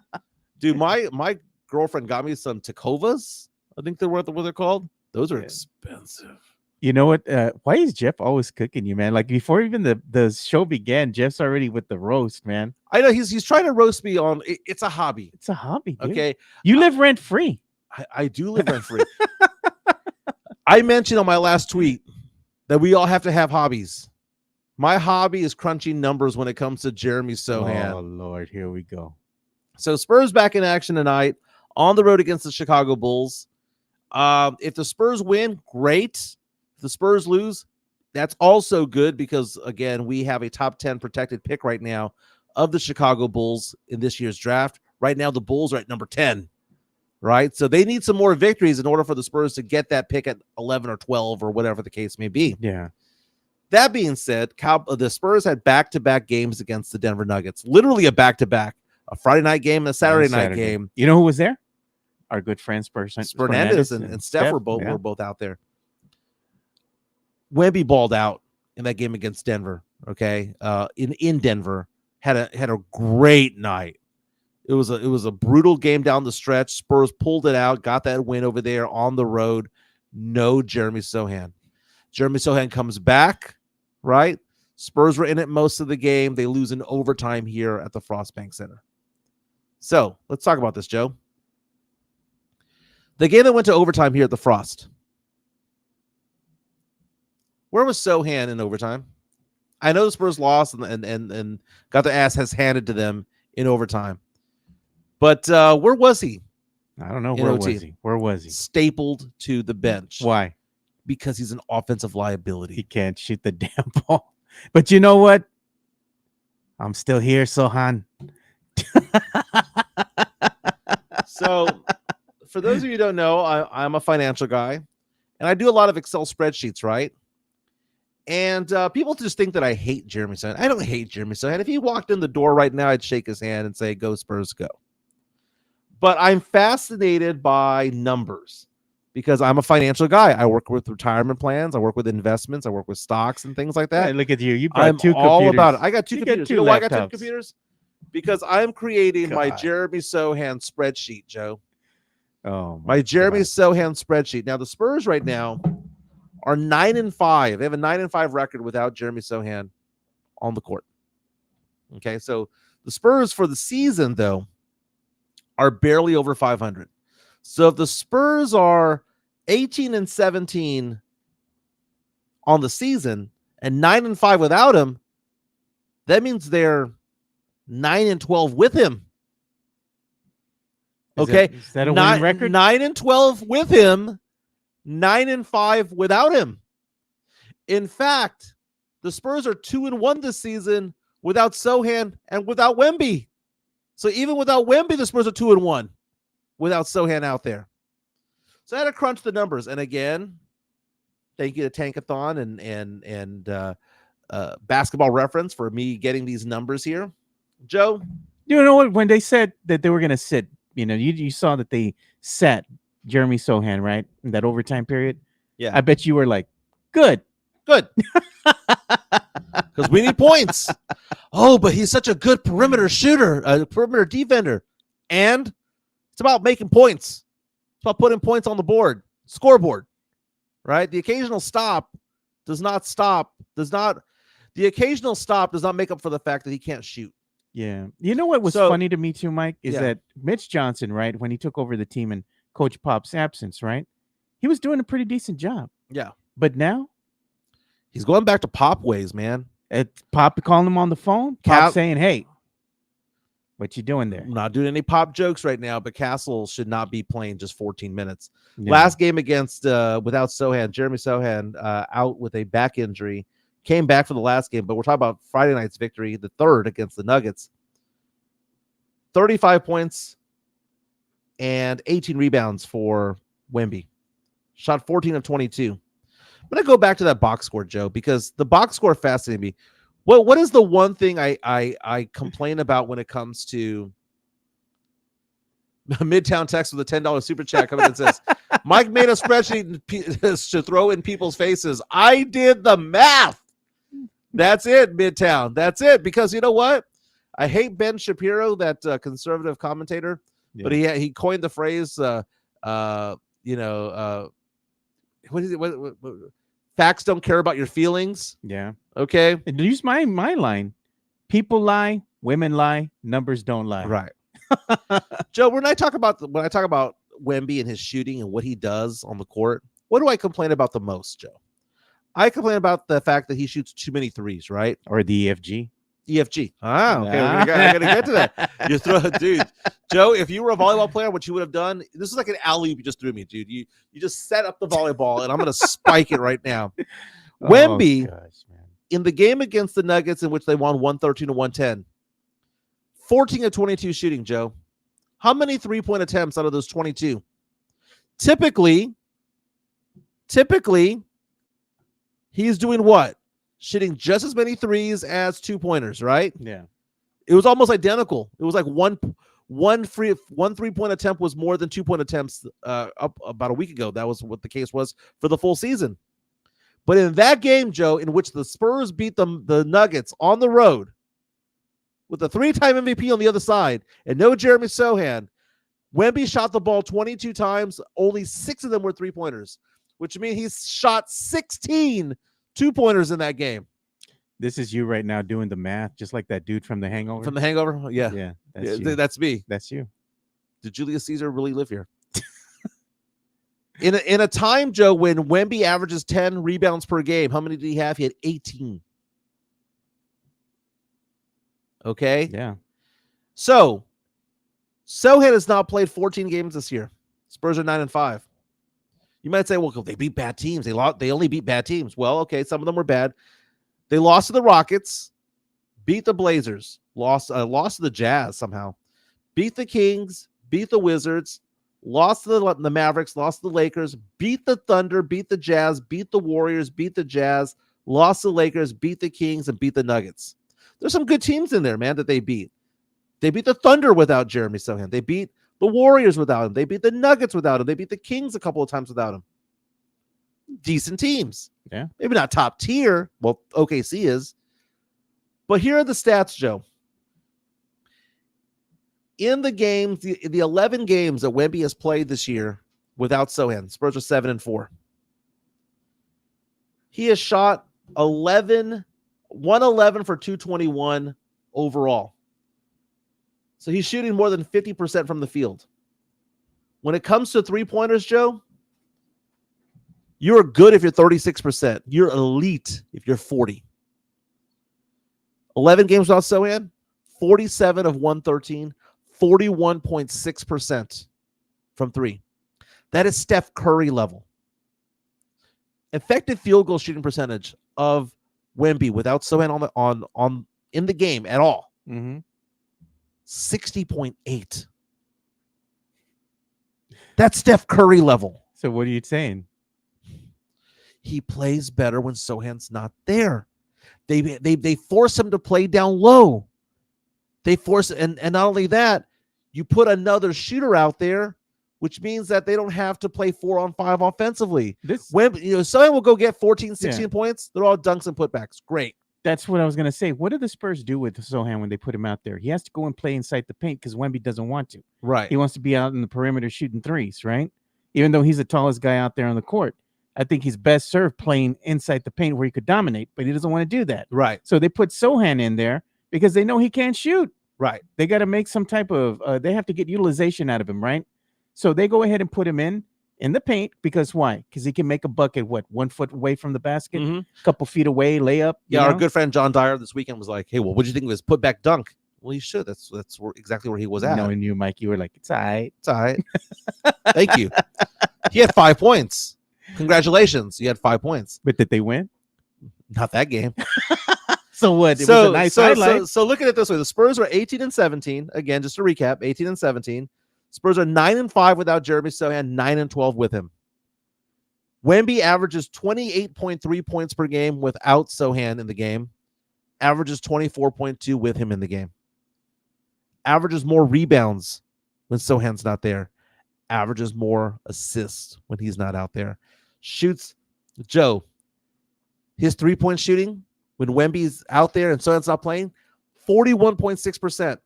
Dude, my girlfriend got me some Tacovas. I think they're what they're called. Those are expensive. You know what? Why is Jeff always cooking you, man? Like before even the show began, Jeff's already with the roast, man. I know he's trying to roast me on. It's a hobby. It's a hobby, dude. Okay, you live rent free. I do live rent free. I mentioned on my last tweet that we all have to have hobbies. My hobby is crunching numbers when it comes to Jeremy Sochan. Oh Lord, here we go. So Spurs back in action tonight on the road against the Chicago Bulls. If the Spurs win, great. If the Spurs lose, that's also good because, again, we have a top 10 protected pick right now of the Chicago Bulls in this year's draft. Right now, the Bulls are at number 10, right? So they need some more victories in order for the Spurs to get that pick at 11 or 12 or whatever the case may be. Yeah. That being said, the Spurs had back-to-back games against the Denver Nuggets. Literally a back-to-back. A Friday night game and a Saturday night game. You know who was there? Our good friends, Fernandez and Steph were both out there. Wemby balled out in that game against Denver. Okay, in Denver had a great night. It was a brutal game down the stretch. Spurs pulled it out, got that win over there on the road. No Jeremy Sochan. Jeremy Sochan comes back, right? Spurs were in it most of the game. They lose in overtime here at the Frost Bank Center. So let's talk about this, Joe. The game that went to overtime here at the Frost. Where was Sochan in overtime? I know the Spurs lost and got their ass handed to them in overtime. But where was he? I don't know. Where was he? Stapled to the bench. Why? Because he's an offensive liability. He can't shoot the damn ball. But you know what? I'm still here, Sochan. So, for those of you who don't know, I'm a financial guy, and I do a lot of Excel spreadsheets, right? And people just think that I hate Jeremy Sochan. I don't hate Jeremy Sochan. If he walked in the door right now, I'd shake his hand and say, "Go Spurs, go." But I'm fascinated by numbers because I'm a financial guy. I work with retirement plans. I work with investments. I work with stocks and things like that. Hey, look at you. You brought I'm two all computers. about it. I got two computers. Two you know why I got two laptops. computers? Because I'm creating my God. Jeremy Sochan spreadsheet, Joe. Oh, My Jeremy Sochan spreadsheet. Now, the Spurs right now are 9-5. They have a 9-5 record without Jeremy Sochan on the court. Okay, so the Spurs for the season, though, are barely over 500. So if the Spurs are 18-17 on the season and 9-5 without him, that means they're 9-12 with him. Okay, Is that a winning record? 9-12 with him, 9-5 without him. In fact, the Spurs are 2-1 this season without Sochan and without Wemby. So even without Wemby, the Spurs are 2-1 without Sochan out there. So I had to crunch the numbers. And again, thank you to Tankathon and Basketball Reference for me getting these numbers here. Joe? You know what? When they said that they were going to sit, you saw that they sat Jeremy Sochan, right? In that overtime period. Yeah. I bet you were like, good. Because we need points. Oh, but he's such a good perimeter shooter, a perimeter defender. And it's about making points. It's about putting points on the board, scoreboard, right? The occasional stop does not make up for the fact that he can't shoot. Yeah. You know what was funny to me too, Mike, is that Mitch Johnson, right, when he took over the team in Coach Pop's absence, right, he was doing a pretty decent job. Yeah. But now he's going back to Pop ways, man. Pop calling him on the phone, Pop saying, hey, what you doing there? I'm not doing any Pop jokes right now, but Castle should not be playing just 14 minutes. Yeah. Last game against without Sochan, Jeremy Sochan out with a back injury, came back for the last game, but we're talking about Friday night's victory, the third against the Nuggets. 35 points and 18 rebounds for Wemby. Shot 14 of 22. I'm going to go back to that box score, Joe, because the box score fascinated me. What is the one thing I complain about when it comes to Midtown Text with a $10 super chat coming in and says, Mike made a spreadsheet to throw in people's faces. I did the math. That's it, Midtown. That's it. Because you know what? I hate Ben Shapiro, that conservative commentator, but he coined the phrase, what is it? What facts don't care about your feelings. Yeah. Okay. And use my line. People lie, women lie, numbers don't lie. Right. Joe, when I talk about Wemby and his shooting and what he does on the court, what do I complain about the most, Joe? I complain about the fact that he shoots too many threes, right? Or the EFG. EFG. Ah, okay. I gotta get to that. You throw, dude. Joe, if you were a volleyball player, what you would have done? This is like an alley you just threw me, dude. You just set up the volleyball, and I'm gonna spike it right now. Wemby, in the game against the Nuggets, in which they won 113-110, 14 of 22 shooting. Joe, how many 3-point attempts out of those 22? Typically, he's doing what? Shooting just as many threes as 2-pointers, right? Yeah. It was almost identical. It was like one 3-point attempt was more than 2-point attempts up about a week ago. That was what the case was for the full season. But in that game, Joe, in which the Spurs beat the Nuggets on the road with a 3-time MVP on the other side and no Jeremy Sochan, Wemby shot the ball 22 times. Only 6 of them were 3-pointers, which means he's shot 16 2-pointers in that game. This is you right now doing the math, just like that dude from The Hangover. From The Hangover? Yeah. Yeah. That's me. That's you. Did Julius Caesar really live here? In a time, Joe, when Wemby averages 10 rebounds per game, how many did he have? He had 18. Okay? Yeah. So, Sochan has now played 14 games this year. Spurs are 9-5. You might say, well, they beat bad teams. They only beat bad teams. Well, okay, some of them were bad. They lost to the Rockets, beat the Blazers, lost to the Jazz somehow, beat the Kings, beat the Wizards, lost to the Mavericks, lost to the Lakers, beat the Thunder, beat the Jazz, beat the Warriors, beat the Jazz, lost to the Lakers, beat the Kings, and beat the Nuggets. There's some good teams in there, man, that they beat. They beat the Thunder without Jeremy Sochan. They beat the Warriors without him. They beat the Nuggets without him. They beat the Kings a couple of times without him. Decent teams. Yeah. Maybe not top tier. Well, OKC is. But here are the stats, Joe. In the games, the 11 games that Wemby has played this year without Sochan, Spurs are 7-4. He has shot 111 for 221 overall. So he's shooting more than 50% from the field. When it comes to 3-pointers, Joe, you're good if you're 36%. You're elite if you're 40. 11 games without Sochan, 47 of 113, 41.6% from 3. That is Steph Curry level. Effective field goal shooting percentage of Wemby without Sochan on in the game at all. 60.8. That's Steph Curry level. So what are you saying? He plays better when Sochan's not there. They force him to play down low. They force, and not only that, you put another shooter out there, which means that they don't have to play 4-on-5 offensively. Sochan will go get 14, 16 points. They're all dunks and putbacks. Great. That's what I was going to say. What do the Spurs do with Sochan when they put him out there? He has to go and play inside the paint because Wemby doesn't want to. Right. He wants to be out in the perimeter shooting threes, right? Even though he's the tallest guy out there on the court. I think he's best served playing inside the paint where he could dominate, but he doesn't want to do that. Right. So they put Sochan in there because they know he can't shoot. Right. They got to make some type of they have to get utilization out of him, right? So they go ahead and put him in the paint because why? Because he can make a bucket, 1 foot away from the basket, a couple feet away, layup. Yeah, our good friend John Dyer this weekend was like, hey, well, what do you think of his putback dunk? Well, you should. That's exactly where he was at. Knowing you, Mike, you were like, it's all right. It's all right. Thank you. He had 5 points. Congratulations. You had 5 points. But did they win? Not that game. So what? It was a nice highlight. So look at it this way. The Spurs are 18-17. Again, just to recap, 18-17. Spurs are 9-5 without Jeremy Sochan, 9-12 with him. Wemby averages 28.3 points per game without Sochan in the game. Averages 24.2 with him in the game. Averages more rebounds when Sochan's not there. Averages more assists when he's not out there. Shoots, Joe, his 3-point shooting when Wemby's out there and Sochan's not playing, 41.6%.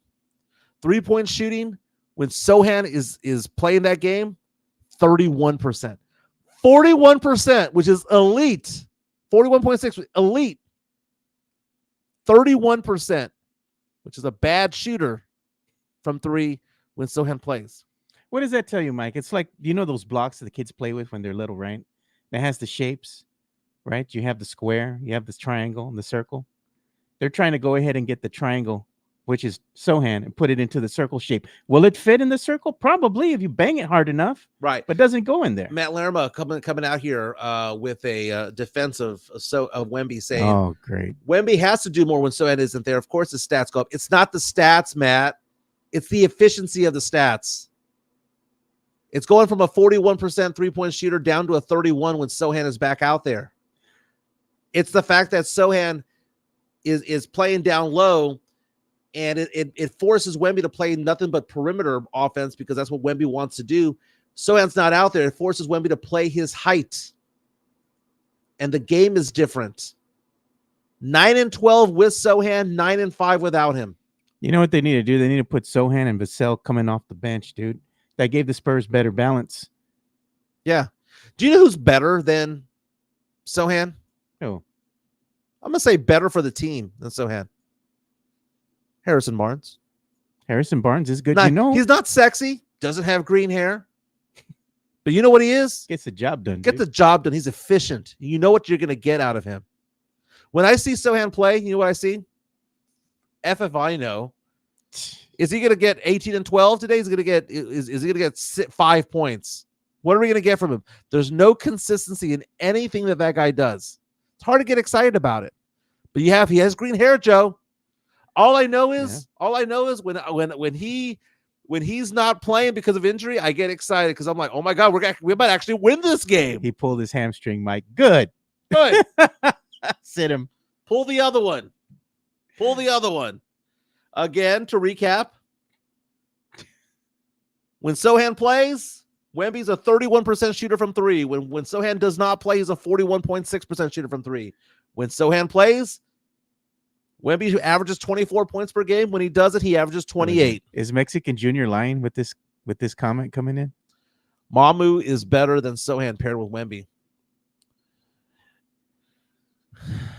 3-point shooting when Sochan is playing that game, 31%. 41%, which is elite. 41.6, elite. 31%, which is a bad shooter from 3 when Sochan plays. What does that tell you, Mike? It's like, you know those blocks that the kids play with when they're little, right? That has the shapes, right? You have the square, you have this triangle and the circle. They're trying to go ahead and get the triangle, which is Sochan, and put it into the circle shape. Will it fit in the circle? Probably if you bang it hard enough. Right. But doesn't go in there. Matt Lerma coming out here with a defense of Wemby saying, oh, great. Wemby has to do more when Sochan isn't there. Of course, the stats go up. It's not the stats, Matt. It's the efficiency of the stats. It's going from a 41% 3-point shooter down to a 31 when Sochan is back out there. It's the fact that Sochan is playing down low, and it forces Wemby to play nothing but perimeter offense because that's what Wemby wants to do. Sochan's not out there. It forces Wemby to play his height. And the game is different. 9-12 with Sochan, 9-5 without him. You know what they need to do? They need to put Sochan and Vassell coming off the bench, dude. That gave the Spurs better balance. Yeah. Do you know who's better than Sochan? Who? I'm going to say better for the team than Sochan. Harrison Barnes. Harrison Barnes is good, He's not sexy, doesn't have green hair. But you know what he is? Gets the job done. Get the job done. He's efficient. You know what you're going to get out of him. When I see Sochan play, you know what I see? F if I know. Is he going to get 18-12 today? Is he going to get 5 points? What are we going to get from him? There's no consistency in anything that guy does. It's hard to get excited about it. But he has green hair, Joe. All I know is when he's not playing because of injury, I get excited because I'm like, oh my God, we might actually win this game. He pulled his hamstring, Mike. Good. Sit him. Pull the other one. Again, to recap, when Sochan plays, Wemby's a 31% shooter from 3. When Sochan does not play, he's a 41.6% shooter from 3. When Sochan plays, Wemby averages 24 points per game. When he does it, he averages 28. Is Mexican Junior lying with this comment coming in? Mamu is better than Sochan paired with Wemby.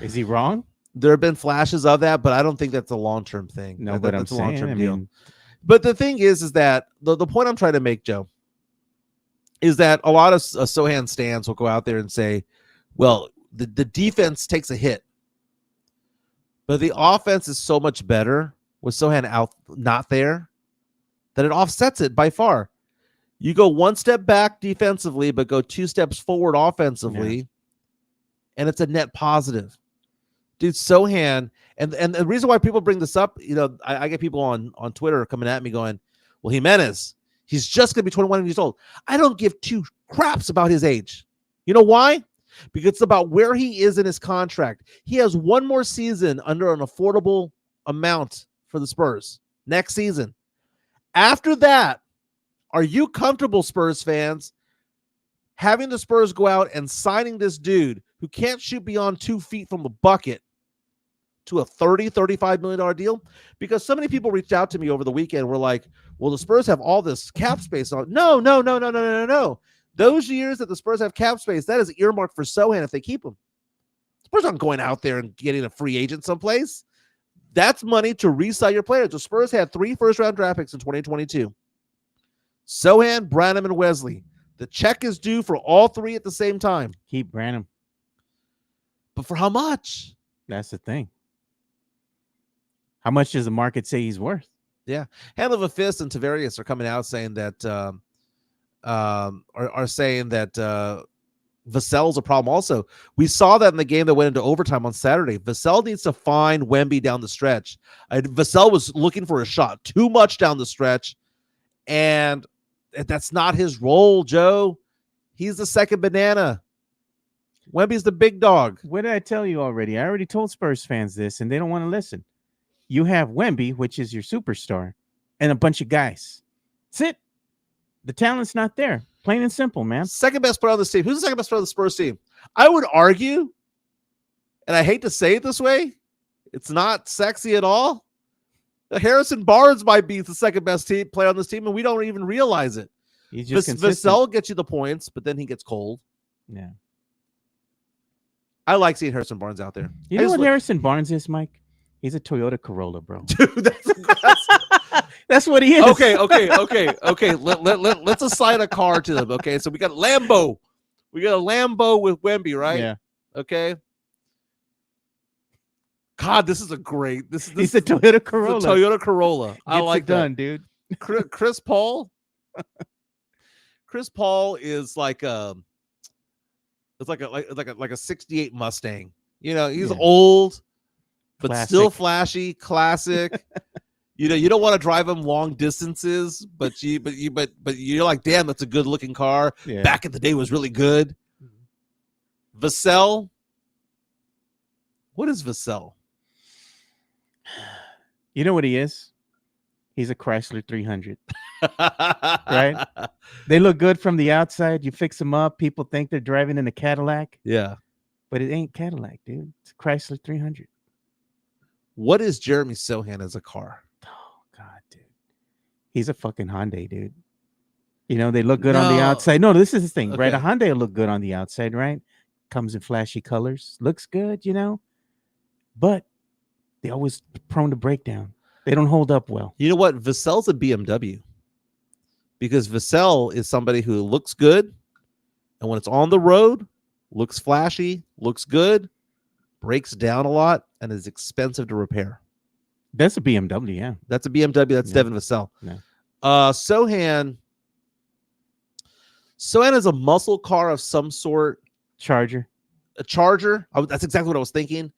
Is he wrong? There have been flashes of that, but I don't think that's a long-term thing. No, but that's I'm a long-term saying, deal. But the thing is that the point I'm trying to make, Joe, is that a lot of Sochan stands will go out there and say, well, the defense takes a hit. But the offense is so much better with Sochan out not there that it offsets it by far. You go one step back defensively, but go 2 steps forward offensively, and it's a net positive. Dude, Sochan, and the reason why people bring this up, I get people on Twitter coming at me going, well, Jimenez, he's just going to be 21 years old. I don't give 2 craps about his age. You know why? Because it's about where he is in his contract. He has 1 more season under an affordable amount for the Spurs next season. After that, are you comfortable, Spurs fans, having the Spurs go out and signing this dude who can't shoot beyond 2 feet from the bucket to a $35 million deal? Because so many people reached out to me over the weekend and were like, well, the Spurs have all this cap space on. No. Those years that the Spurs have cap space, that is earmarked for Sochan if they keep him. Spurs aren't going out there and getting a free agent someplace. That's money to re-sign your players. The Spurs had 3 first-round draft picks in 2022. Sochan, Branham, and Wesley. The check is due for all 3 at the same time. Keep Branham. But for how much? That's the thing. How much does the market say he's worth? Yeah. Hand of a Fist and Tavarius are coming out saying that are saying that Vassell's a problem also. We saw that in the game that went into overtime on Saturday. Vassell needs to find Wemby down the stretch. Vassell was looking for a shot too much down the stretch, and that's not his role, Joe. He's the second banana. Wemby's the big dog. What did I tell you already? I already told Spurs fans this, and they don't want to listen. You have Wemby, which is your superstar, and a bunch of guys. That's it. The talent's not there. Plain and simple, man. Second best player on this team. Who's the second best player on the Spurs team? I would argue, and I hate to say it this way, it's not sexy at all. Harrison Barnes might be the second best player on this team, and we don't even realize it. He's just Vassell gets you the points, but then he gets cold. Yeah. I like seeing Harrison Barnes out there. You know what Harrison Barnes is, Mike? He's a Toyota Corolla, bro. Dude, that's what he is. Okay. Let's assign a car to them. Okay, so we got Lambo. We got a Lambo with Wemby, right? Yeah. Okay. God, this is a great. This He's a Toyota Corolla. It's a Toyota Corolla. I like it done, dude. Chris Paul. Chris Paul is like it's like a 68 Mustang. He's old, but classic. Still flashy, classic. You don't want to drive him long distances, but you're like, damn, that's a good looking car. Yeah. Back in the day was really good. Vassell. What is Vassell? You know what he is? He's a Chrysler 300. Right? They look good from the outside. You fix them up. People think they're driving in a Cadillac. Yeah. But it ain't Cadillac, dude. It's a Chrysler 300. What is Jeremy Sochan as a car? Oh, God, dude. He's a fucking Hyundai, dude. They look good on the outside. No, this is the thing, right? A Hyundai will look good on the outside, right? Comes in flashy colors. Looks good, But they always prone to breakdown. They don't hold up well. You know what? Vassell's a BMW. Because Vassell is somebody who looks good, and when it's on the road, looks flashy, looks good, breaks down a lot, and is expensive to repair. That's a BMW, yeah. That's a BMW. That's Devin Vassell. Yeah. Sochan is a muscle car of some sort. Charger. A Charger. That's exactly what I was thinking.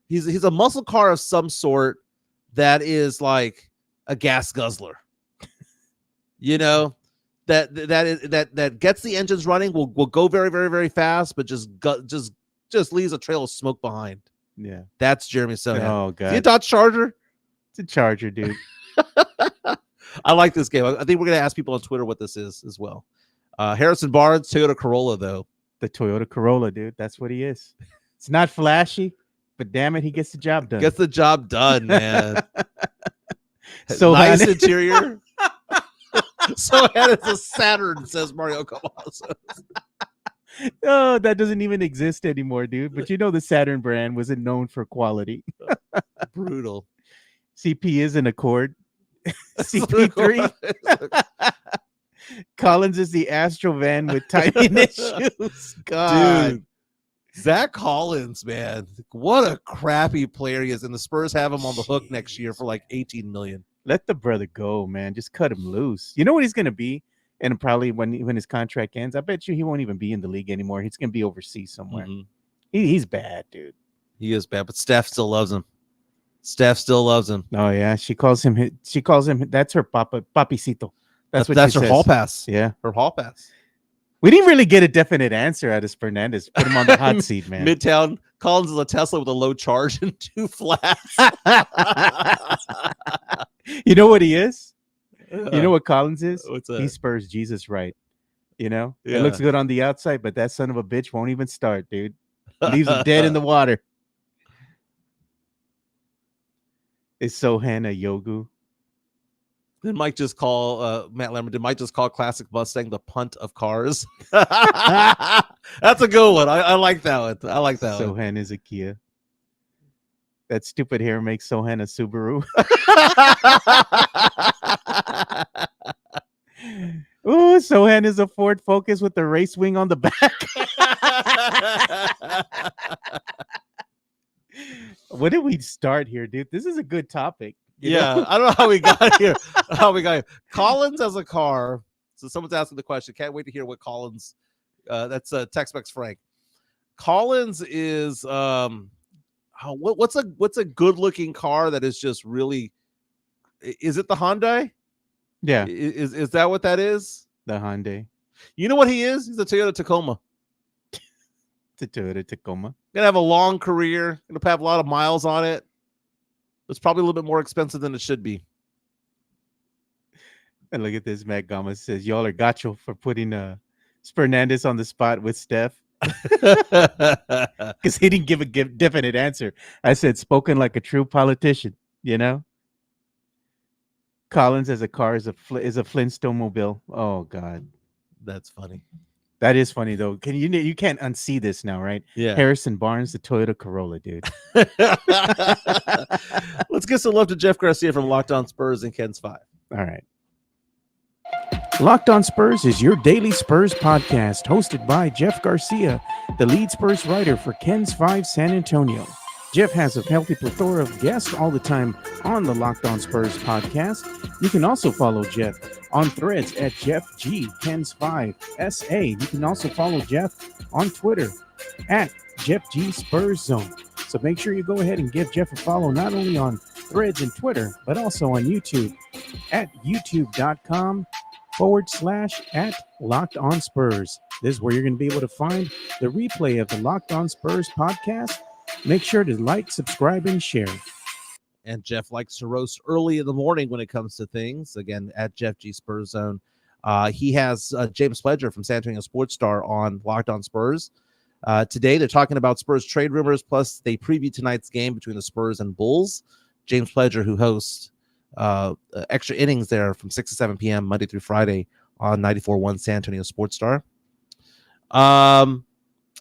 He's a muscle car of some sort that is like a gas guzzler. That gets the engines running, will go very, very, very fast, but just leaves a trail of smoke behind. Yeah. That's Jeremy Sochan. Oh, God. Is he a Dodge Charger? It's a Charger, dude. I like this game. I think we're going to ask people on Twitter what this is as well. Harrison Barnes, Toyota Corolla, though. The Toyota Corolla, dude. That's what he is. It's not flashy, but damn it, he gets the job done. Gets the job done, man. So nice interior. Sochan is a Saturn, says Mario Cavazos. Oh, that doesn't even exist anymore, dude. But the Saturn brand wasn't known for quality. Brutal. CP is an Accord. CP3. Collins is the Astro van with tiny issues. God. Dude. Zach Collins, man. What a crappy player he is. And the Spurs have him on the hook next year for like $18 million. Let the brother go, man. Just cut him loose. You know what he's going to be? And probably when his contract ends, I bet you he won't even be in the league anymore. He's gonna be overseas somewhere. Mhm. He's bad, dude. He is bad, but Steph still loves him. Steph still loves him. Oh yeah, she calls him. That's her papicito. That's what That's she her says. hall pass. Yeah, Her hall pass. we didn't really get a definite answer out of Fernandez. Put him on the hot seat, man. Midtown Collins is a Tesla with a low charge and 2 flats. You know what he is? You know what Collins is? What's that? He spurs Jesus right. You know, Yeah. it looks good on the outside, but that son of a bitch won't even start, dude. Leaves him dead in the water. Is Sochan a Yogu? Did Mike just call Matt Lemmer? Did Mike just call classic Mustang the punt of cars? That's a good one. I like that one. I like that one. Sochan is a Kia. That stupid hair makes Sochan a Subaru. Oh, Sochan is a Ford Focus with the race wing on the back. What did we start here, dude? This is a good topic. you Yeah, know? I don't know how we got here. Collins as a car. So someone's asking the question. Can't wait to hear what Collins. That's Tex-Mex Frank. Collins is what's a good looking car that is just really. Is it the Hyundai? Yeah, Is that what that is? the Hyundai, You know what he is? He's a Toyota Tacoma. the Toyota Tacoma. Gonna have a long career. Gonna have a lot of miles on it. It's probably a little bit more expensive than it should be. And look at this. Matt Gomez says, y'all are gacho for putting Fernandez on the spot with Steph. Because he didn't give a definite answer. I said, spoken like a true politician, you know? Collins as a car is a Flintstone mobile. Oh, God. That's funny. That is funny, though. You can't unsee this now, right? Yeah. Harrison Barnes, the Toyota Corolla, dude. Let's give some love to Jeff Garcia from Locked On Spurs and Ken's 5. All right. Locked On Spurs is your daily Spurs podcast, hosted by Jeff Garcia, the lead Spurs writer for Ken's 5 San Antonio. Jeff has a healthy plethora of guests all the time on the Locked On Spurs podcast. You can also follow Jeff on Threads at Jeff G Ken's 5 SA. You can also follow Jeff on Twitter at Jeff G Spurs Zone. So make sure you go ahead and give Jeff a follow not only on Threads and Twitter, but also on YouTube at youtube.com/at Locked On Spurs. This is where you're going to be able to find the replay of the Locked On Spurs podcast. Make sure to like, subscribe, and share. And Jeff likes to roast early in the morning when it comes to things. Again, at Jeff G Spurs Zone. He has James Pledger from San Antonio Sports Star on Locked On Spurs. Today, they're talking about Spurs trade rumors, plus they preview tonight's game between the Spurs and Bulls. James Pledger, who hosts extra innings there from 6 to 7 p.m. Monday through Friday on 94.1 San Antonio Sports Star.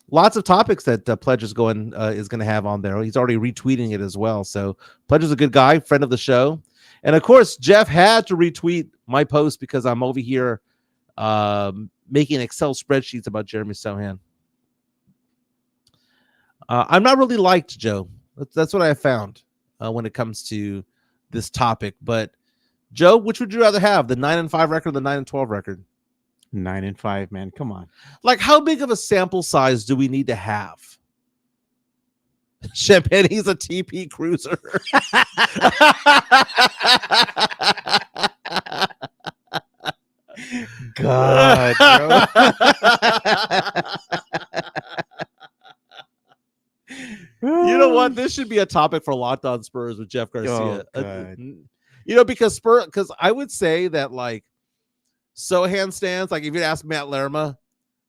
Lots of topics that Pledger's is going to have on there. He's already retweeting it as well. So Pledger's a good guy, friend of the show. And of course, Jeff had to retweet my post because I'm over here making Excel spreadsheets about Jeremy Sochan. I'm not really liked, Joe. That's what I have found when it comes to this topic. But Joe, which would you rather have, the 9-5 record or the 9-12 record? 9-5, man. Come on. Like, how big of a sample size do we need to have? Champagne, he's a TP cruiser. God, bro. You know what? This should be a topic for Locked On Spurs with Jeff Garcia. Because I would say that, like, Sochan stands, like, if you ask Matt Lerma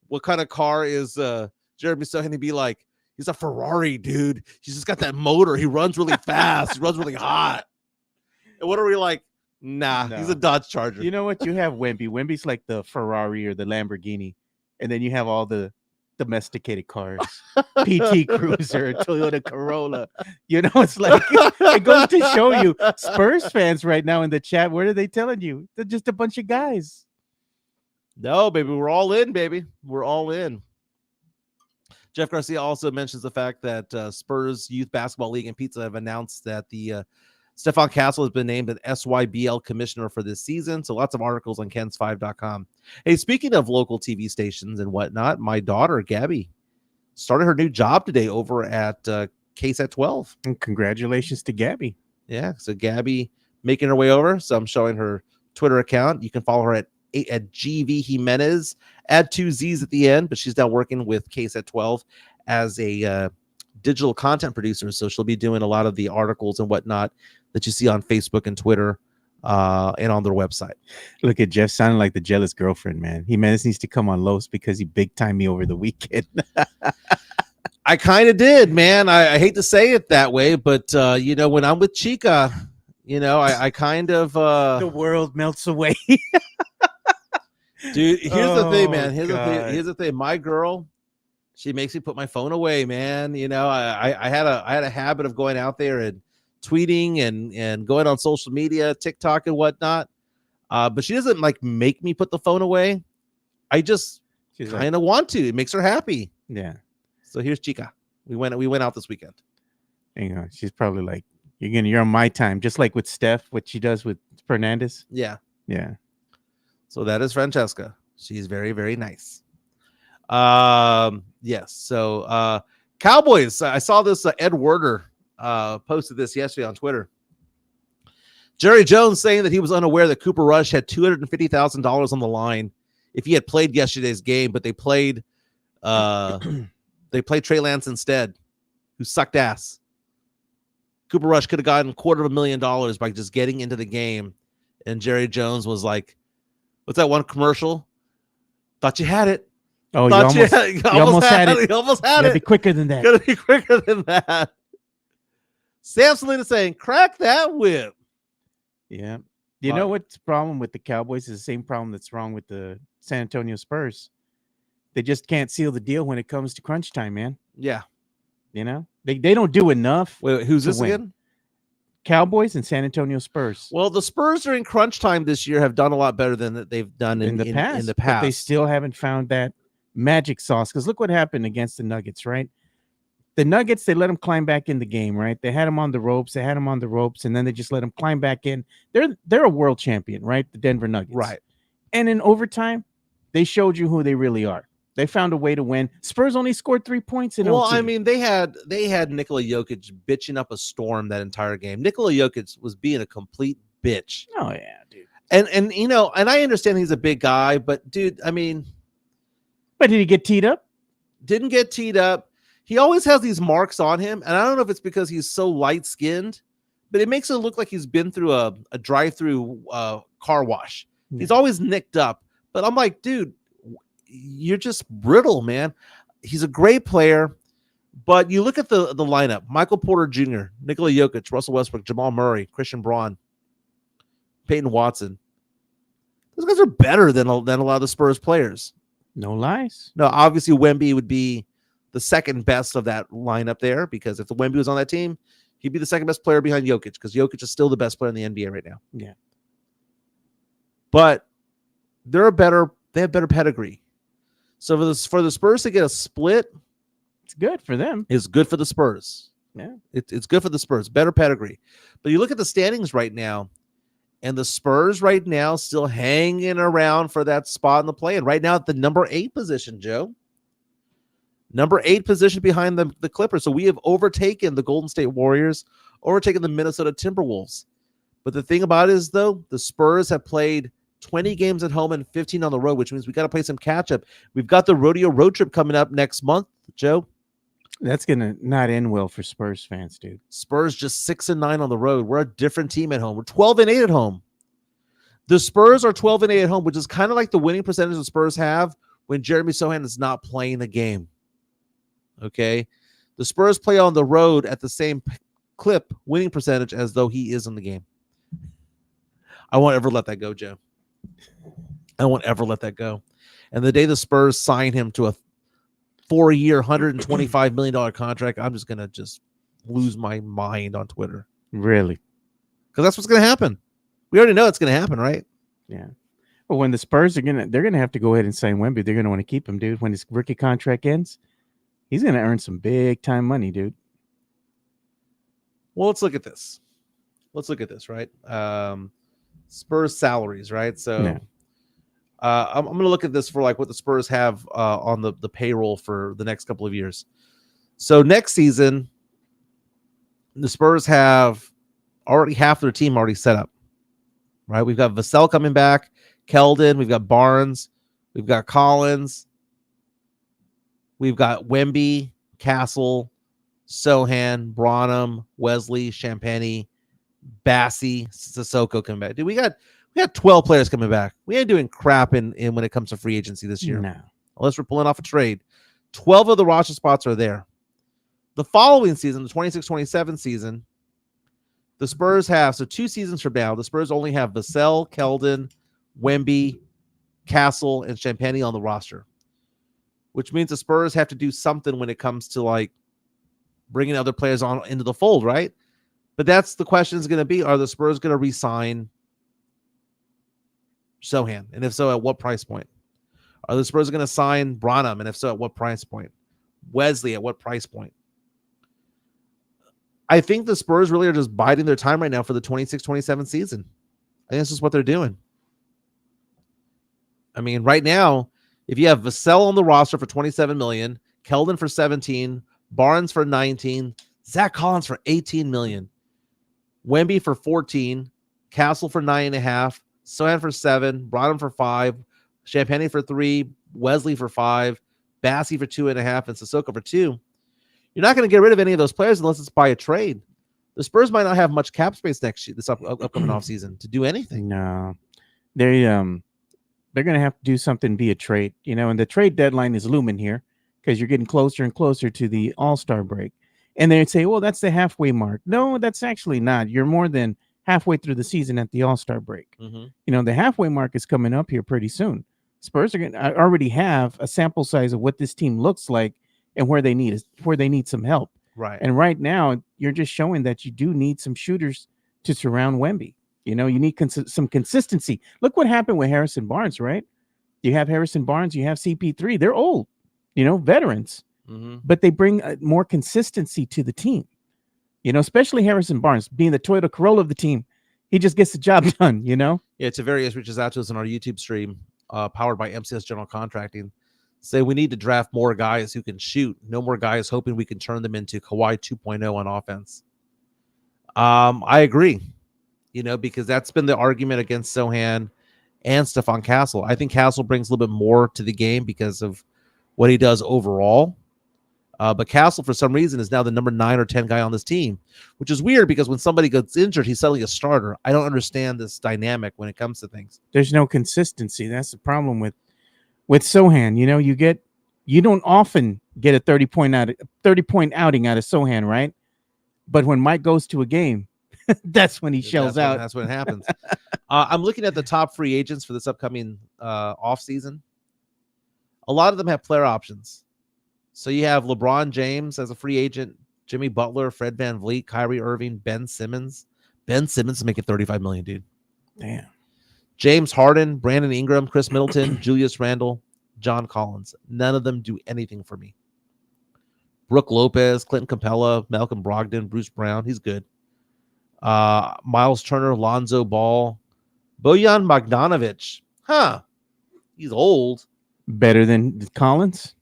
what kind of car is Jeremy Sochan, he'd be like, he's a Ferrari, dude. He's just got that motor. He runs really fast. He runs really hot. And what are we like? Nah, he's a Dodge Charger. You know what? You have Wemby. Wemby's like the Ferrari or the Lamborghini. And then you have all the domesticated cars. PT Cruiser, Toyota Corolla. You know, it's like, it goes to show you, Spurs fans right now in the chat, what are they telling you? They're just a bunch of guys. No, baby, we're all in, baby. We're all in. Jeff Garcia also mentions the fact that Spurs Youth Basketball League and Pizza have announced that the Stephon Castle has been named an SYBL commissioner for this season. So lots of articles on Kens5.com. Hey, speaking of local TV stations and whatnot, my daughter, Gabby, started her new job today over at KSAT 12. And congratulations to Gabby. Yeah, so Gabby making her way over. So I'm showing her Twitter account. You can follow her at GV Jimenez. Add 2 Z's at the end, but she's now working with KSAT 12 as a digital content producer. So she'll be doing a lot of the articles and whatnot that you see on Facebook and Twitter and on their website. Look at Jeff sounding like the jealous girlfriend, man. Jimenez needs to come on Los because he big timed me over the weekend. I kind of did, man. I hate to say it that way, but when I'm with Chica, I kind of the world melts away. Dude, here's the thing, man. God. Here's the thing. My girl, she makes me put my phone away, man. I had a habit of going out there and tweeting and going on social media, TikTok and whatnot. But she doesn't like make me put the phone away. I just kind of want to. It makes her happy. Yeah. So here's Chica. We went out this weekend. Hang on. She's probably like, you're on my time, just like with Steph, what she does with Fernandez. Yeah. Yeah. So that is Francesca. She's very, very nice. Yes. So Cowboys. I saw this. Ed Werder posted this yesterday on Twitter. Jerry Jones saying that he was unaware that Cooper Rush had $250,000 on the line if he had played yesterday's game, but they played Trey Lance instead, who sucked ass. Cooper Rush could have gotten $250,000 by just getting into the game, and Jerry Jones was like, "What's that one commercial? Thought you had it. Oh, you almost had it. You almost had Gotta it. be quicker than that. Gotta be quicker than that." Sam Salina saying, "Crack that whip." Yeah. You know what's the problem with the Cowboys is the same problem that's wrong with the San Antonio Spurs. They just can't seal the deal when it comes to crunch time, man. Yeah. They don't do enough. Wait, who's this win. again? Cowboys and San Antonio Spurs. Well, the Spurs during crunch time this year have done a lot better than they've done in the past. But they still haven't found that magic sauce. Because look what happened against the Nuggets, right? The Nuggets, they let them climb back in the game, right? They had them on the ropes. And then they just let them climb back in. They're a world champion, right? The Denver Nuggets. Right. And in overtime, they showed you who they really are. They found a way to win. Spurs only scored 3 points in OT. I mean, they had Nikola Jokic bitching up a storm that entire game. Nikola Jokic was being a complete bitch. Oh, yeah, dude. And I understand he's a big guy, but dude, I mean. But did he get teed up? Didn't get teed up. He always has these marks on him, and I don't know if it's because he's so light-skinned, but it makes it look like he's been through a drive-through car wash. Yeah. He's always nicked up. But I'm like, dude, you're just brittle, man. He's a great player, but you look at the lineup: Michael Porter Jr., Nikola Jokic, Russell Westbrook, Jamal Murray, Christian Braun, Peyton Watson. Those guys are better than a lot of the Spurs players. No lies. No, obviously Wemby would be the second best of that lineup there, because if the Wemby was on that team, he'd be the second best player behind Jokic, because Jokic is still the best player in the NBA right now. Yeah. But they have better pedigree. So for the Spurs to get a split, it's good for them. It's good for the Spurs. Yeah. It's good for the Spurs. Better pedigree. But you look at the standings right now, and the Spurs right now still hanging around for that spot in the play. And right now at the number 8 position, Joe. Number 8 position behind the Clippers. So we have overtaken the Golden State Warriors, overtaken the Minnesota Timberwolves. But the thing about it is, though, the Spurs have played 20 games at home and 15 on the road, which means we got to play some catch-up. We've got the rodeo road trip coming up next month, Joe. That's going to not end well for Spurs fans, dude. Spurs just 6-9 on the road. We're a different team at home. We're 12-8 at home. The Spurs are 12-8 at home, which is kind of like the winning percentage the Spurs have when Jeremy Sochan is not playing the game. Okay? The Spurs play on the road at the same clip winning percentage as though he is in the game. I won't ever let that go, Joe. I won't ever let that go. And the day the Spurs sign him to a 4-year, $125 million contract, I'm just going to just lose my mind on Twitter. Really? Because that's what's going to happen. We already know it's going to happen, right? Yeah. Well, when the Spurs they're going to have to go ahead and sign Wemby. They're going to want to keep him, dude. When his rookie contract ends, he's going to earn some big time money, dude. Well, let's look at this. let's look at this, right? Spurs salaries, right? So Yeah. I'm going to look at this for like what the Spurs have on the payroll for the next couple of years. So next season, the Spurs have already half their team already set up, right? We've got Vassell coming back, Keldon, we've got Barnes, we've got Collins, we've got Wemby, Castle, Sochan, Branham, Wesley, Champagny, Bassey, Sissoko coming back. Dude, we got 12 players coming back. We ain't doing crap in when it comes to free agency this year. No. Unless we're pulling off a trade. 12 of the roster spots are there. The following season, the 26-27 season, the Spurs have, so 2 seasons from now, the Spurs only have Vassell, Keldon, Wemby, Castle, and Champagny on the roster, which means the Spurs have to do something when it comes to like bringing other players on into the fold, right? But that's the question is going to be, are the Spurs going to re-sign Sochan? And if so, at what price point? Are the Spurs going to sign Branham? And if so, at what price point? Wesley, at what price point? I think the Spurs really are just biding their time right now for the 26-27 season. I think that's just what they're doing. I mean, right now, if you have Vassell on the roster for $27 million, Keldon for 17, Barnes for 19, Zach Collins for 18 million, Wemby for 14, Castle for 9.5, Sochan for 7, Branham for 5, Champagny for 3, Wesley for 5, Bassey for 2.5, and Sissoko for 2. You're not going to get rid of any of those players unless it's by a trade. The Spurs might not have much cap space next year, this upcoming offseason, to do anything. No, they're going to have to do something via trade, and the trade deadline is looming here because you're getting closer and closer to the All-Star break. And they'd say, well, that's the halfway mark. No, that's actually not. You're more than halfway through the season at the All-Star break. Mm-hmm. The halfway mark is coming up here pretty soon. Spurs are going to already have a sample size of what this team looks like and where they need some help. Right. And right now, you're just showing that you do need some shooters to surround Wemby. You need some consistency. Look what happened with Harrison Barnes, right? You have Harrison Barnes, you have CP3. They're old, veterans, but they bring more consistency to the team. Especially Harrison Barnes being the Toyota Corolla of the team. He just gets the job done, Yeah, Tavarius reaches out to us on our YouTube stream, powered by MCS General Contracting. Say we need to draft more guys who can shoot. No more guys hoping we can turn them into Kawhi 2.0 on offense. I agree, because that's been the argument against Sochan and Stephon Castle. I think Castle brings a little bit more to the game because of what he does overall. But Castle, for some reason, is now the number 9 or 10 guy on this team, which is weird because when somebody gets injured, he's suddenly a starter. I don't understand this dynamic when it comes to things. There's no consistency. That's the problem with Sochan. You don't often get a 30-point outing out of Sochan, right? But when Mike goes to a game, that's when he shells out. That's when it happens. I'm looking at the top free agents for this upcoming offseason. A lot of them have player options. So you have LeBron James as a free agent, Jimmy Butler, Fred VanVleet, Kyrie Irving, Ben Simmons. Ben Simmons is making $35 million, dude. Damn. James Harden, Brandon Ingram, Chris Middleton, Julius Randle, John Collins. None of them do anything for me. Brooke Lopez, Clinton Capella, Malcolm Brogdon, Bruce Brown. He's good. Miles Turner, Lonzo Ball, Bojan Bogdanovic. He's old. Better than Collins?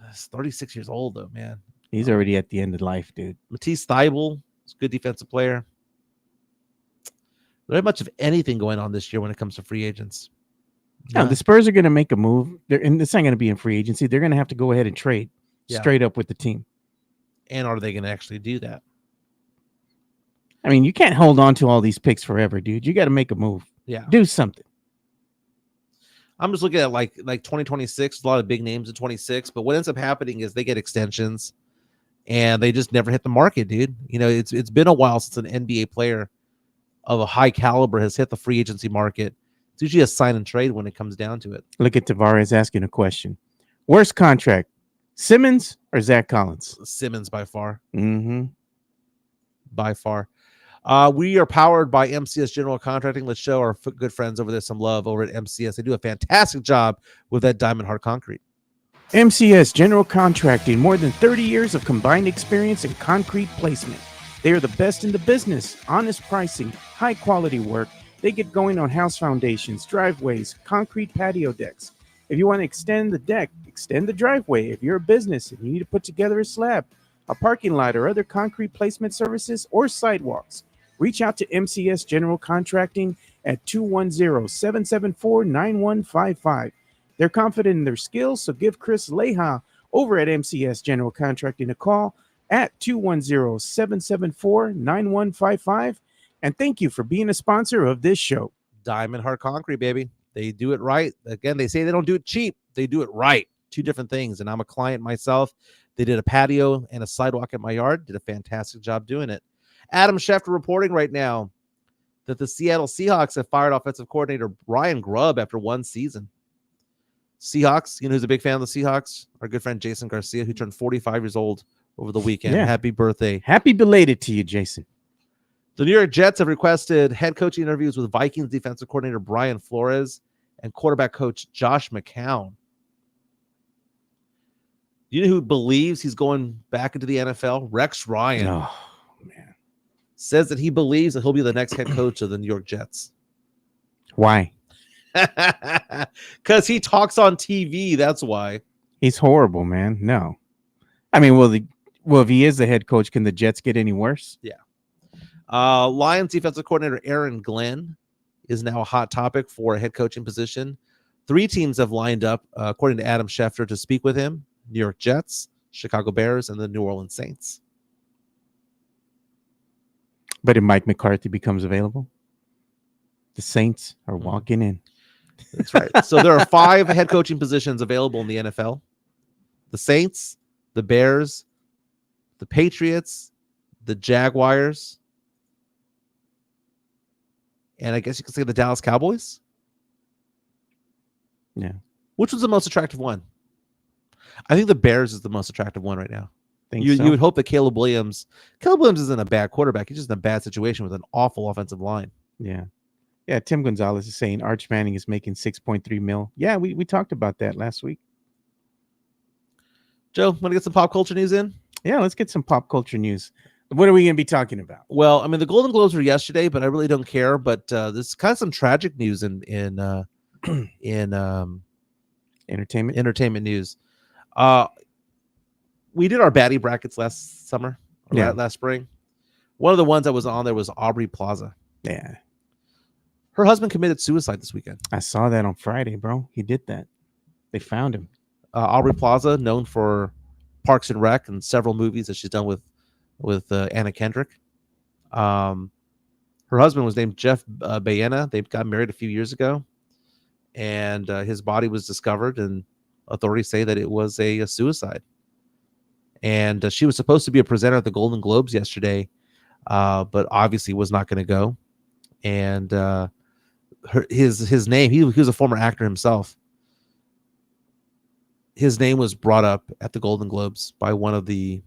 He's 36 years old, though, man. He's already at the end of life, dude. Matisse Thybulle is a good defensive player. There ain't much of anything going on this year when it comes to free agents. No, the Spurs are going to make a move. And it's not going to be in free agency. They're going to have to go ahead and trade straight up with the team. And are they going to actually do that? I mean, you can't hold on to all these picks forever, dude. You got to make a move. Yeah. Do something. I'm just looking at like 2026, a lot of big names in 26, but what ends up happening is they get extensions and they just never hit the market, dude. It's been a while since an NBA player of a high caliber has hit the free agency market. It's usually a sign and trade when it comes down to it. Look at Tavares asking a question. Worst contract, Simmons or Zach Collins? Simmons by far. Mm-hmm. By far. We are powered by MCS General Contracting. Let's show our good friends over there some love over at MCS. They do a fantastic job with that diamond hard concrete. MCS General Contracting, more than 30 years of combined experience in concrete placement. They are the best in the business. Honest pricing, high quality work. They get going on house foundations, driveways, concrete patio decks. If you want to extend the deck, extend the driveway. If you're a business and you need to put together a slab, a parking lot, or other concrete placement services or sidewalks, reach out to MCS General Contracting at 210-774-9155. They're confident in their skills, so give Chris Leha over at MCS General Contracting a call at 210-774-9155. And thank you for being a sponsor of this show. Diamond Hard Concrete, baby. They do it right. Again, they say they don't do it cheap. They do it right. Two different things. And I'm a client myself. They did a patio and a sidewalk at my yard. Did a fantastic job doing it. Adam Schefter reporting right now that the Seattle Seahawks have fired offensive coordinator Brian Grubb after one season. Seahawks, you know who's a big fan of the Seahawks? Our good friend Jason Garcia, who turned 45 years old over the weekend. Yeah. Happy birthday. Happy belated to you, Jason. The New York Jets have requested head coaching interviews with Vikings defensive coordinator Brian Flores and quarterback coach Josh McCown. You know who believes he's going back into the NFL? Rex Ryan. Oh, man. Says that he believes that he'll be the next head coach of the New York Jets. Why? Because he talks on TV. That's why. He's horrible, man. No. I mean, well, if he is the head coach, can the Jets get any worse? Yeah. Lions defensive coordinator Aaron Glenn is now a hot topic for a head coaching position. 3 teams have lined up, according to Adam Schefter, to speak with him: New York Jets, Chicago Bears, and the New Orleans Saints. But if Mike McCarthy becomes available, the Saints are walking in. That's right. So there are 5 head coaching positions available in the NFL: the Saints, the Bears, the Patriots, the Jaguars, and I guess you could say the Dallas Cowboys. Yeah. Which was the most attractive one? I think the Bears is the most attractive one right now. You would hope that Caleb Williams isn't a bad quarterback. He's just in a bad situation with an awful offensive line. Yeah. Yeah. Tim Gonzalez is saying Arch Manning is making $6.3 million. Yeah, we talked about that last week. Joe, want to get some pop culture news in? Yeah, let's get some pop culture news. What are we going to be talking about? Well, I mean, the Golden Globes were yesterday, but I really don't care. But there's kind of some tragic news in entertainment news. We did our baddie brackets last summer, last spring. One of the ones that was on there was Aubrey Plaza. Yeah. Her husband committed suicide this weekend. I saw that on Friday, bro. He did that. They found him. Aubrey Plaza, known for Parks and Rec and several movies that she's done with Anna Kendrick. Her husband was named Jeff Baena. They got married a few years ago, and his body was discovered, and authorities say that it was a suicide. And she was supposed to be a presenter at the Golden Globes yesterday, but obviously was not going to go. And his name, he was a former actor himself. His name was brought up at the Golden Globes by one of the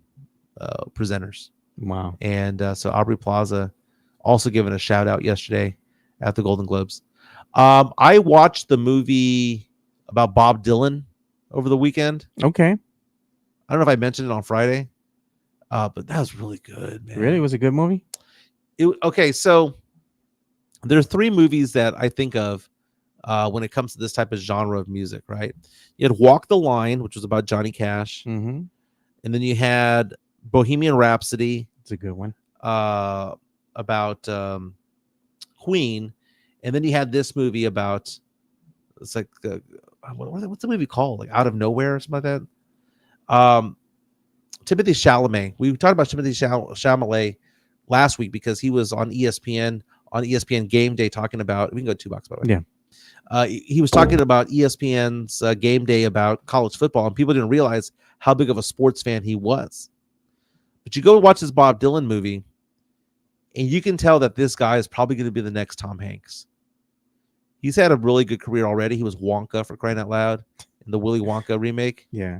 presenters. Wow. And so Aubrey Plaza also given a shout out yesterday at the Golden Globes. I watched the movie about Bob Dylan over the weekend. Okay. I don't know if I mentioned it on Friday, but that was really good, man. Really? It was a good movie? Okay, so there's 3 movies that I think of when it comes to this type of genre of music, right? You had Walk the Line, which was about Johnny Cash. Mm-hmm. And then you had Bohemian Rhapsody. It's a good one. About Queen. And then you had this movie about, it's like, what's the movie called? Like Out of Nowhere or something like that? Timothée Chalamet. We talked about Timothée Chalamet last week because he was on ESPN Game Day talking about, we can go $2 by the way. Yeah. He was talking about ESPN's Game Day about college football, and people didn't realize how big of a sports fan he was. But you go watch this Bob Dylan movie, and you can tell that this guy is probably going to be the next Tom Hanks. He's had a really good career already. He was Wonka, for crying out loud, in the Willy Wonka remake. Yeah.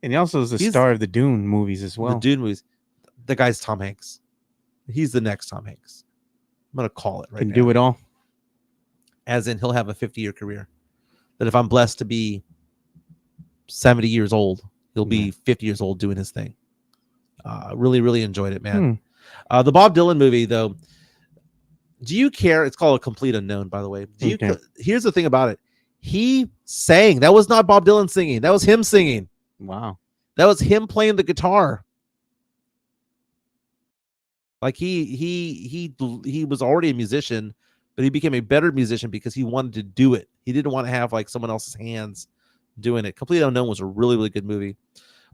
And he also is the star of the Dune movies as well. The Dune movies. The guy's Tom Hanks. He's the next Tom Hanks. I'm going to call it right now. Can do it all. As in, he'll have a 50-year career. That if I'm blessed to be 70 years old, he'll be 50 years old doing his thing. Really, really enjoyed it, man. The Bob Dylan movie, though, do you care? It's called A Complete Unknown, by the way. Here's the thing about it. He sang. That was not Bob Dylan singing. That was him singing. Wow. That was him playing the guitar. Like he was already a musician, but he became a better musician because he wanted to do it. He didn't want to have like someone else's hands doing it. Complete Unknown was a really, really good movie.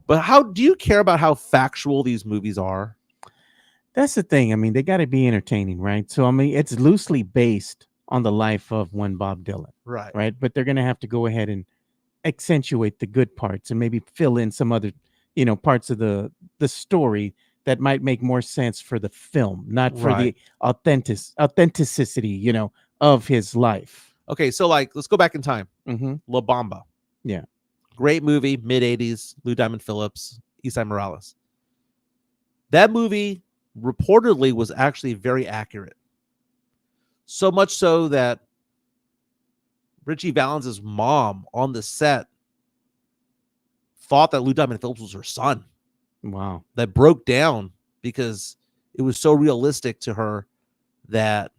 But how do you care about how factual these movies are? That's the thing. I mean, they got to be entertaining, right? So, I mean, it's loosely based on the life of one Bob Dylan, Right. right? But they're going to have to go ahead and accentuate the good parts and maybe fill in some other, parts of the story that might make more sense for the film, not for the authenticity, of his life. Okay, so like, let's go back in time. Mm-hmm. La Bamba. Yeah. Great movie, mid-'80s, Lou Diamond Phillips, Esai Morales. That movie reportedly was actually very accurate. So much so that Richie Valens' mom on the set thought that Lou Diamond Phillips was her son. Wow. That broke down because it was so realistic to her that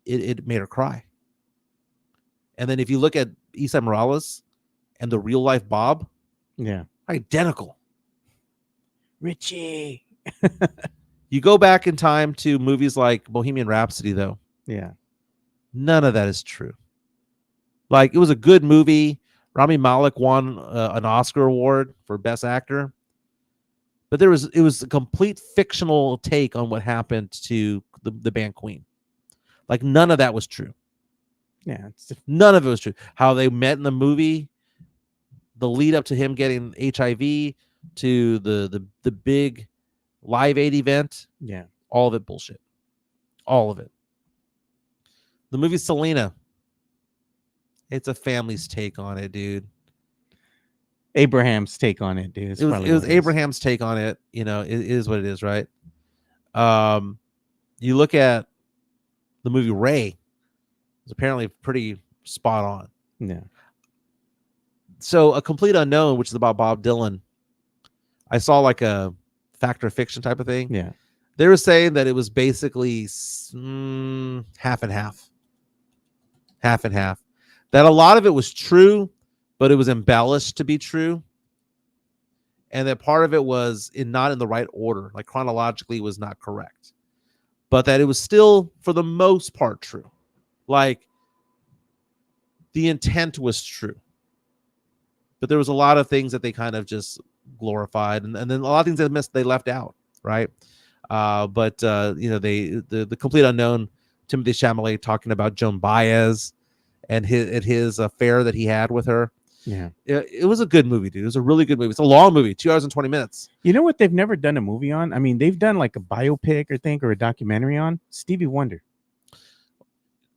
it made her cry. And then if you look at Esai Morales and the real life Bob, yeah, identical. Richie. You go back in time to movies like Bohemian Rhapsody, though. Yeah. None of that is true. Like, it was a good movie. Rami Malek won an Oscar award for Best Actor. But it was a complete fictional take on what happened to the band Queen. Like, none of that was true. Yeah. None of it was true. How they met in the movie, the lead up to him getting HIV, to the big Live Aid event. Yeah. All of it bullshit. All of it. The movie Selena. It's a family's take on it, dude. Abraham's take on it, dude. It was Abraham's take on it. It is what it is, right? You look at the movie Ray. It's apparently pretty spot on. Yeah. So A Complete Unknown, which is about Bob Dylan, I saw like a fact or fiction type of thing. Yeah. They were saying that it was basically half and half. Half and half. That a lot of it was true, but it was embellished to be true. And that part of it was not in the right order. Like chronologically was not correct. But that it was still, for the most part, true. Like the intent was true. But there was a lot of things that they kind of just glorified. And then a lot of things they left out, right? The Complete Unknown, Timothée Chalamet talking about Joan Baez and his affair that he had with her. Yeah. It was a good movie, dude. It was a really good movie. It's a long movie, 2 hours and 20 minutes. You know what they've never done a movie on? I mean, they've done like a biopic or a documentary on Stevie Wonder.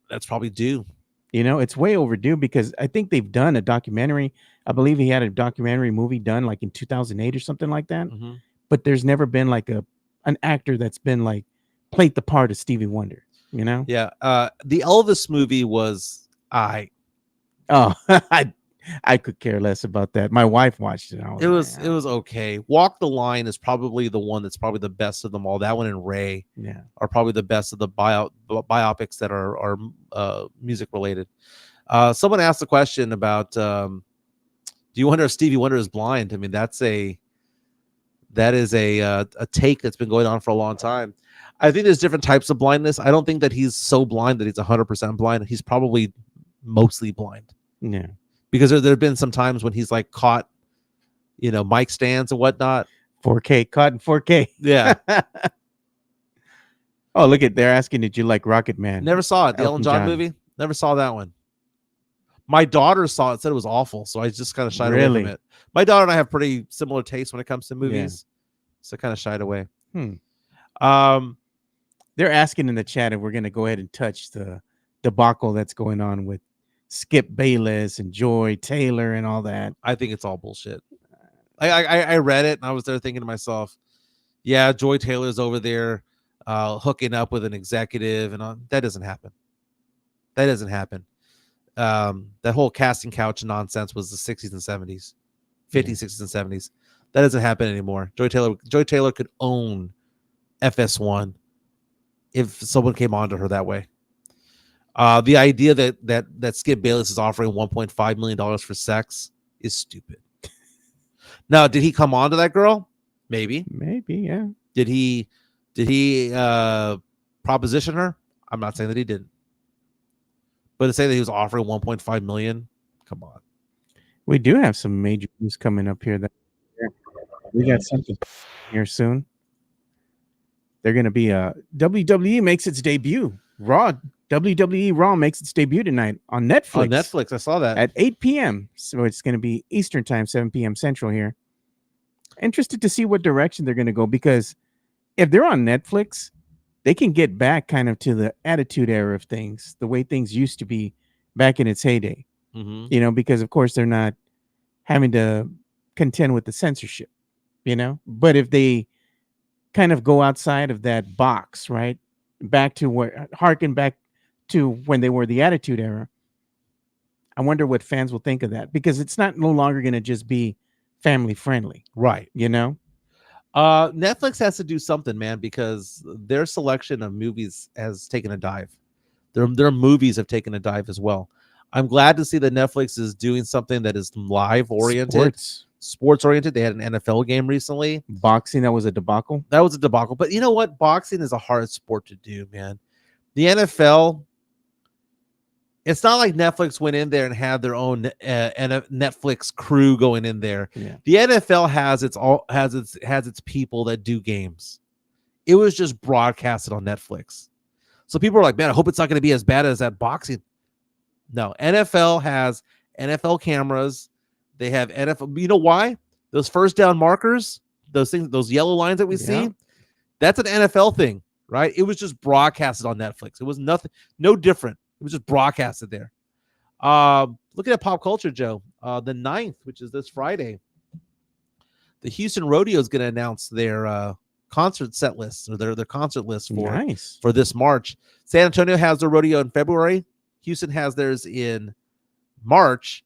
That's probably due. It's way overdue because I think they've done a documentary. I believe he had a documentary movie done like in 2008 or something like that. Mm-hmm. But there's never been like an actor that's been like played the part of Stevie Wonder, Yeah. The Elvis movie was I could care less about that. My wife watched it. It was okay. Walk the Line is probably the one that's probably the best of them all. That one and Ray are probably the best of the biopics that are music related. Someone asked a question about do you wonder if Stevie Wonder is blind? I mean, that is a take that's been going on for a long time. I think there's different types of blindness. I don't think that he's so blind that he's 100% blind. He's probably mostly blind. Yeah. Because there have been some times when he's like caught, mic stands and whatnot. 4K, caught in 4K. Yeah. Oh, look at, they're asking, did you like Rocket Man? Never saw it. The Elton John movie. Never saw that one. My daughter saw it, said it was awful. So I just kind of shied away from it. My daughter and I have pretty similar tastes when it comes to movies. Yeah. So kind of shied away. They're asking in the chat if we're going to go ahead and touch the debacle that's going on with Skip Bayless and Joy Taylor and all that. I think it's all bullshit. I read it and I was there thinking to myself, yeah, Joy Taylor's over there hooking up with an executive and that doesn't happen. That doesn't happen. That whole casting couch nonsense was the 60s and 70s, 50s, 60s and 70s. That doesn't happen anymore. Joy Taylor could own FS1 if someone came on to her that way. The idea that Skip Bayless is offering $1.5 million for sex is stupid. Now, did he come on to that girl? Maybe, yeah. Did he proposition her? I'm not saying that he didn't. But to say that he was offering 1.5 million, come on. We do have some major news coming up here. We got something here soon. They're going to be WWE makes its debut. WWE Raw makes its debut tonight on Netflix. On Netflix, I saw that. At 8 p.m. So it's going to be Eastern time, 7 p.m. Central here. Interested to see what direction they're going to go, because if they're on Netflix, they can get back kind of to the attitude era of things, the way things used to be back in its heyday. Mm-hmm. You know, because of course they're not having to contend with the censorship, you know. But if they kind of go outside of that box, right, back to harken back to when they were the attitude era, I wonder what fans will think of that, because it's no longer going to just be family friendly, right? You know, Netflix has to do something, man, because their selection of movies has taken a dive. Their movies have taken a dive as well. I'm glad to see that Netflix is doing something that is live oriented, sports oriented. They had an NFL game recently. Boxing, that was a debacle. But you know what? Boxing is a hard sport to do, man. The NFL, it's not like Netflix went in there and had their own Netflix crew going in there. Yeah. The NFL has its people that do games. It was just broadcasted on Netflix. So people are like, man, I hope it's not going to be as bad as that boxing. No, NFL has NFL cameras. They have NFL. You know why? Those first down markers, those things, those yellow lines that we see, that's an NFL thing, right? It was just broadcasted on Netflix. It was nothing, no different. It was just broadcasted there. Looking at pop culture, Joe, the 9th, which is this Friday, the Houston Rodeo is going to announce their concert set list, or their concert list for this March. San Antonio has their rodeo in February. Houston has theirs in March.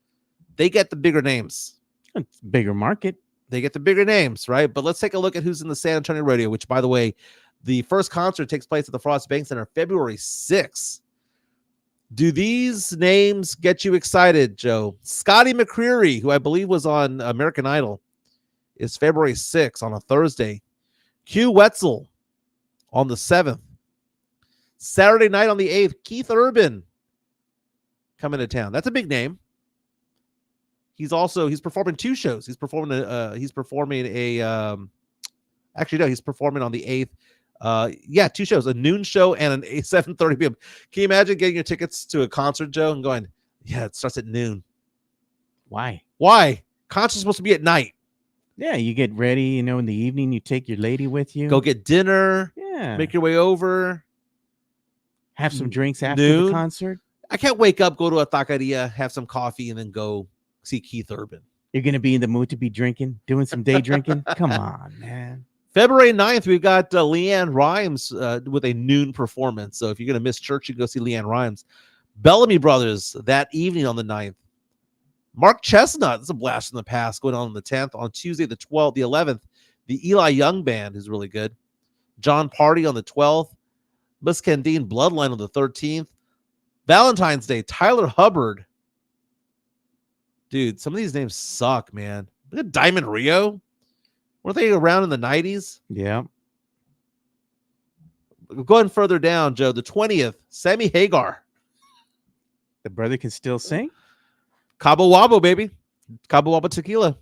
They get the bigger names. It's a bigger market. They get the bigger names, right? But let's take a look at who's in the San Antonio Rodeo, which, by the way, the first concert takes place at the Frost Bank Center February 6th. Do these names get you excited, Joe? Scotty McCreery, who I believe was on American Idol, is February 6th on a Thursday. Q Wetzel on the 7th. Saturday night on the 8th, Keith Urban coming to town. That's a big name. He's performing 2 shows. He's performing on the 8th. 2 shows, a noon show and an 7:30 p.m. Can you imagine getting your tickets to a concert, Joe, and going, yeah, it starts at noon? Why? Concert's supposed to be at night. Yeah, you get ready, in the evening, you take your lady with you. Go get dinner. Yeah. Make your way over. Have some drinks after the concert. I can't wake up, go to a taqueria, have some coffee, and then go see Keith Urban. You're going to be in the mood to be drinking, doing some day drinking? Come on, man. February 9th, we've got Leanne Rimes with a noon performance. So if you're going to miss church, you can go see Leanne Rimes. Bellamy Brothers that evening on the 9th. Mark Chestnut, it's a blast from the past, going on the 10th. On Tuesday, the 12th, the 11th, the Eli Young Band is really good. John Party on the 12th. Muskandine Bloodline on the 13th. Valentine's Day, Tyler Hubbard. Dude, some of these names suck, man. Look at Diamond Rio. Weren't they around in the 90s? Yeah. Going further down, Joe, the 20th, Sammy Hagar. The brother can still sing? Cabo Wabo, baby. Cabo Wabo tequila.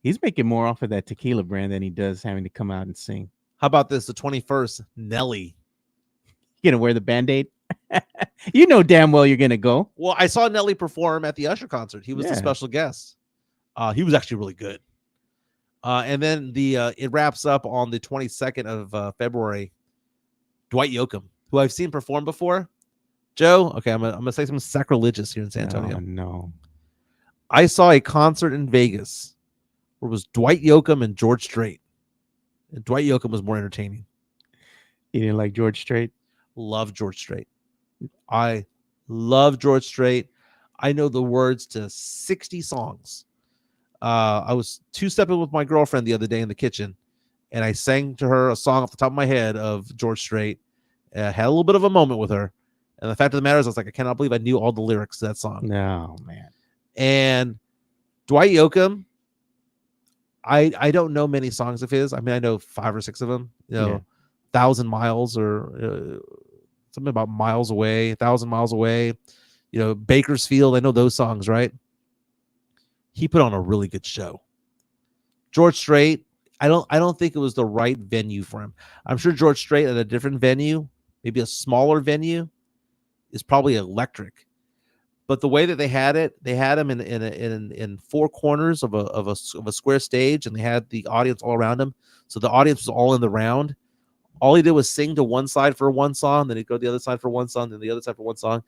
He's making more off of that tequila brand than he does having to come out and sing. How about this? The 21st, Nelly. You gonna wear the Band-Aid? You know damn well you're gonna go. Well, I saw Nelly perform at the Usher concert. He was the special guest. He was actually really good. And then it wraps up on the 22nd of February. Dwight Yoakam, who I've seen perform before. Joe, okay, I'm gonna say something sacrilegious here in San Antonio. Oh, no. I saw a concert in Vegas where it was Dwight Yoakam and George Strait. And Dwight Yoakam was more entertaining. You didn't like George Strait? Love George Strait. I love George Strait. I know the words to 60 songs. I was two-stepping with my girlfriend the other day in the kitchen, and I sang to her a song off the top of my head of George Strait. Had a little bit of a moment with her. And the fact of the matter is, I was like, I cannot believe I knew all the lyrics to that song. No, man. And Dwight Yoakam, I don't know many songs of his. I mean, I know 5 or 6 of them. 1,000 miles or something about miles away, 1,000 miles away. Bakersfield. I know those songs, right? He put on a really good show. George Strait, I don't think it was the right venue for him. I'm sure George Strait at a different venue, maybe a smaller venue, is probably electric. But the way that they had him in 4 corners of a square stage, and they had the audience all around him. So the audience was all in the round. All he did was sing to one side for one song, then he'd go to the other side for one song, then the other side for one song.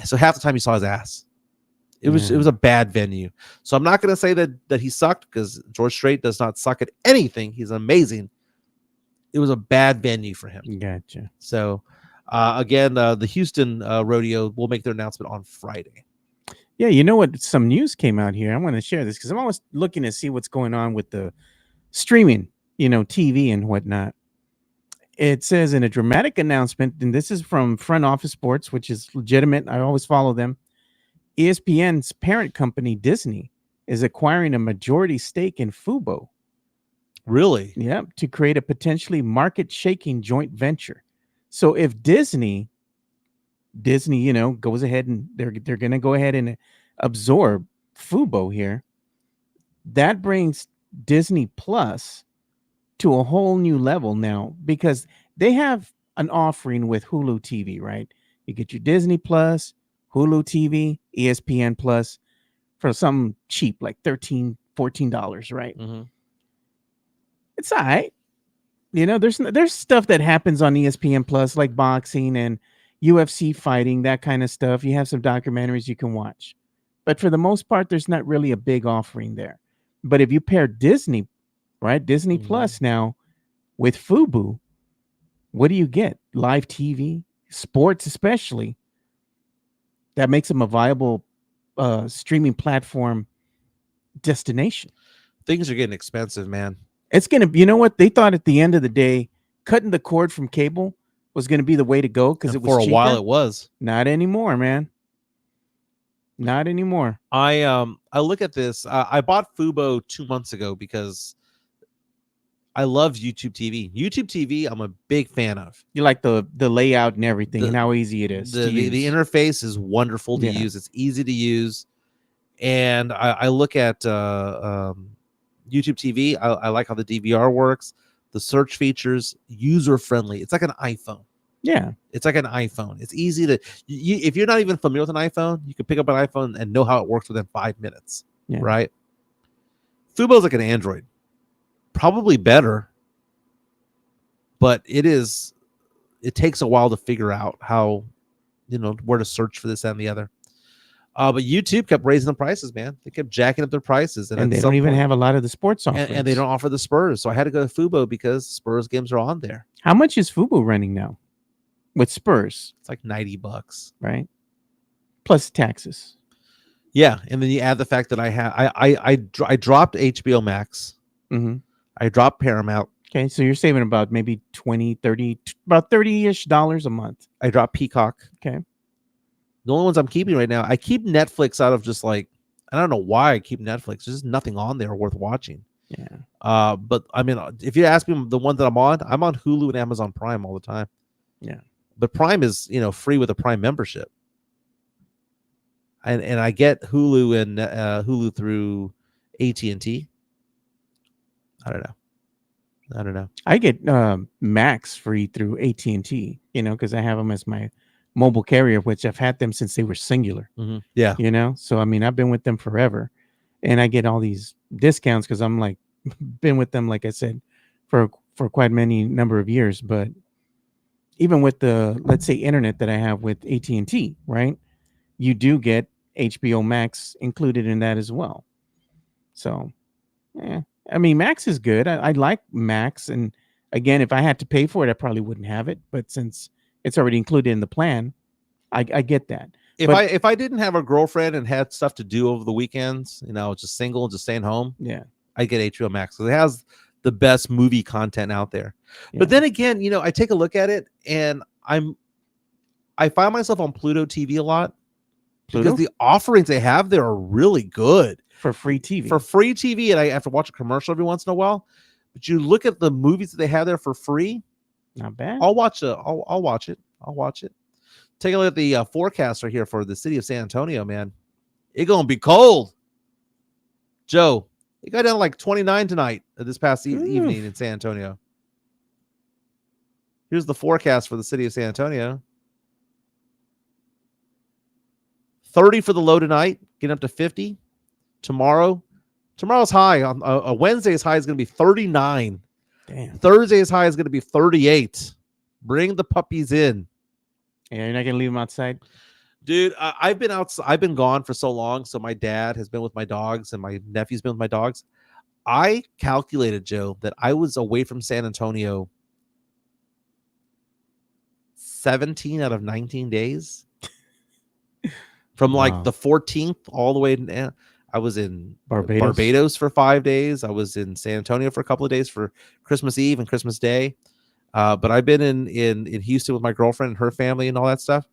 So half the time you saw his ass. It was a bad venue. So I'm not going to say that he sucked, because George Strait does not suck at anything. He's amazing. It was a bad venue for him. Gotcha. So again, the Houston rodeo will make their announcement on Friday. Yeah, you know what? Some news came out here. I want to share this because I'm always looking to see what's going on with the streaming, TV and whatnot. It says in a dramatic announcement, and this is from Front Office Sports, which is legitimate. I always follow them. ESPN's parent company, Disney, is acquiring a majority stake in Fubo. Really? Yep, to create a potentially market-shaking joint venture. So if Disney, goes ahead and they're going to go ahead and absorb Fubo here, that brings Disney Plus to a whole new level now, because they have an offering with Hulu TV, right? You get your Disney Plus, Hulu TV, ESPN Plus for something cheap, like $13, $14, right? Mm-hmm. It's all right. There's stuff that happens on ESPN Plus, like boxing and UFC fighting, that kind of stuff. You have some documentaries you can watch. But for the most part, there's not really a big offering there. But if you pair Disney, right, Disney Plus now with Fubo, what do you get? Live TV, sports especially. That makes them a viable streaming platform destination. Things are getting expensive, man. It's going to, you know what? They thought at the end of the day, cutting the cord from cable was going to be the way to go, because it was for a cheaper. while it was. Not anymore, man. Not anymore. I look at this. I bought Fubo 2 months ago because I love YouTube TV. YouTube TV, I'm a big fan of. You like the layout and everything, and how easy it is. The interface is wonderful to use. It's easy to use. And I look at YouTube TV. I like how the DVR works. The search features, user friendly. It's like an iPhone. Yeah. It's like an iPhone. It's easy to, if you're not even familiar with an iPhone, you can pick up an iPhone and know how it works within 5 minutes. Yeah. Right? Fubo's like an Android. Probably better, but it takes a while to figure out how, where to search for this and the other. But YouTube kept raising the prices, man. They kept jacking up their prices, and they don't even have a lot of the sports offerings. And they don't offer the Spurs, so I had to go to Fubo because Spurs games are on there. How much is Fubo running now with Spurs? It's like $90, right? Plus taxes. Yeah, and then you add the fact that I dropped HBO Max. Mm-hmm. I dropped Paramount. Okay, so you're saving about maybe about $30-ish a month. I dropped Peacock. Okay. The only ones I'm keeping right now, I keep Netflix out of just like, I don't know why I keep Netflix. There's nothing on there worth watching. Yeah. But I mean, if you ask me the one that I'm on Hulu and Amazon Prime all the time. Yeah. But Prime is, free with a Prime membership. And I get Hulu and Hulu through AT&T. I don't know. I get Max free through AT&T, because I have them as my mobile carrier, which I've had them since they were singular. Mm-hmm. Yeah. So I mean, I've been with them forever, and I get all these discounts because I'm like been with them, like I said, for quite many number of years. But even with the, let's say, internet that I have with AT&T, right, you do get HBO Max included in that as well. So, yeah. I mean, Max is good. I like Max. And again, if I had to pay for it, I probably wouldn't have it. But since it's already included in the plan, I get that. If I didn't have a girlfriend and had stuff to do over the weekends, just single, just staying home, yeah, I'd get HBO Max. So it has the best movie content out there. Yeah. But then again, I take a look at it and I find myself on Pluto TV a lot because the offerings they have there are really good for free TV. For free TV, and I have to watch a commercial every once in a while. But you look at the movies that they have there for free. Not bad. I'll watch it. I'll watch it. Take a look at the forecast right here for the city of San Antonio, man. It's gonna be cold. Joe, it got down to like 29 tonight this past evening in San Antonio. Here's the forecast for the city of San Antonio. 30 for the low tonight, getting up to 50. Tomorrow's high on Wednesday's high is going to be 39. Damn. Thursday's high is going to be 38. Bring the puppies in. Yeah, you're not going to leave them outside? Dude, I've been outside. I've been gone for so long. So my dad has been with my dogs and my nephew's been with my dogs. I calculated, Joe, that I was away from San Antonio 17 out of 19 days. From like the 14th all the way to, I was in Barbados for 5 days. I was in San Antonio for a couple of days for Christmas Eve and Christmas Day. But I've been in Houston with my girlfriend and her family and all that stuff.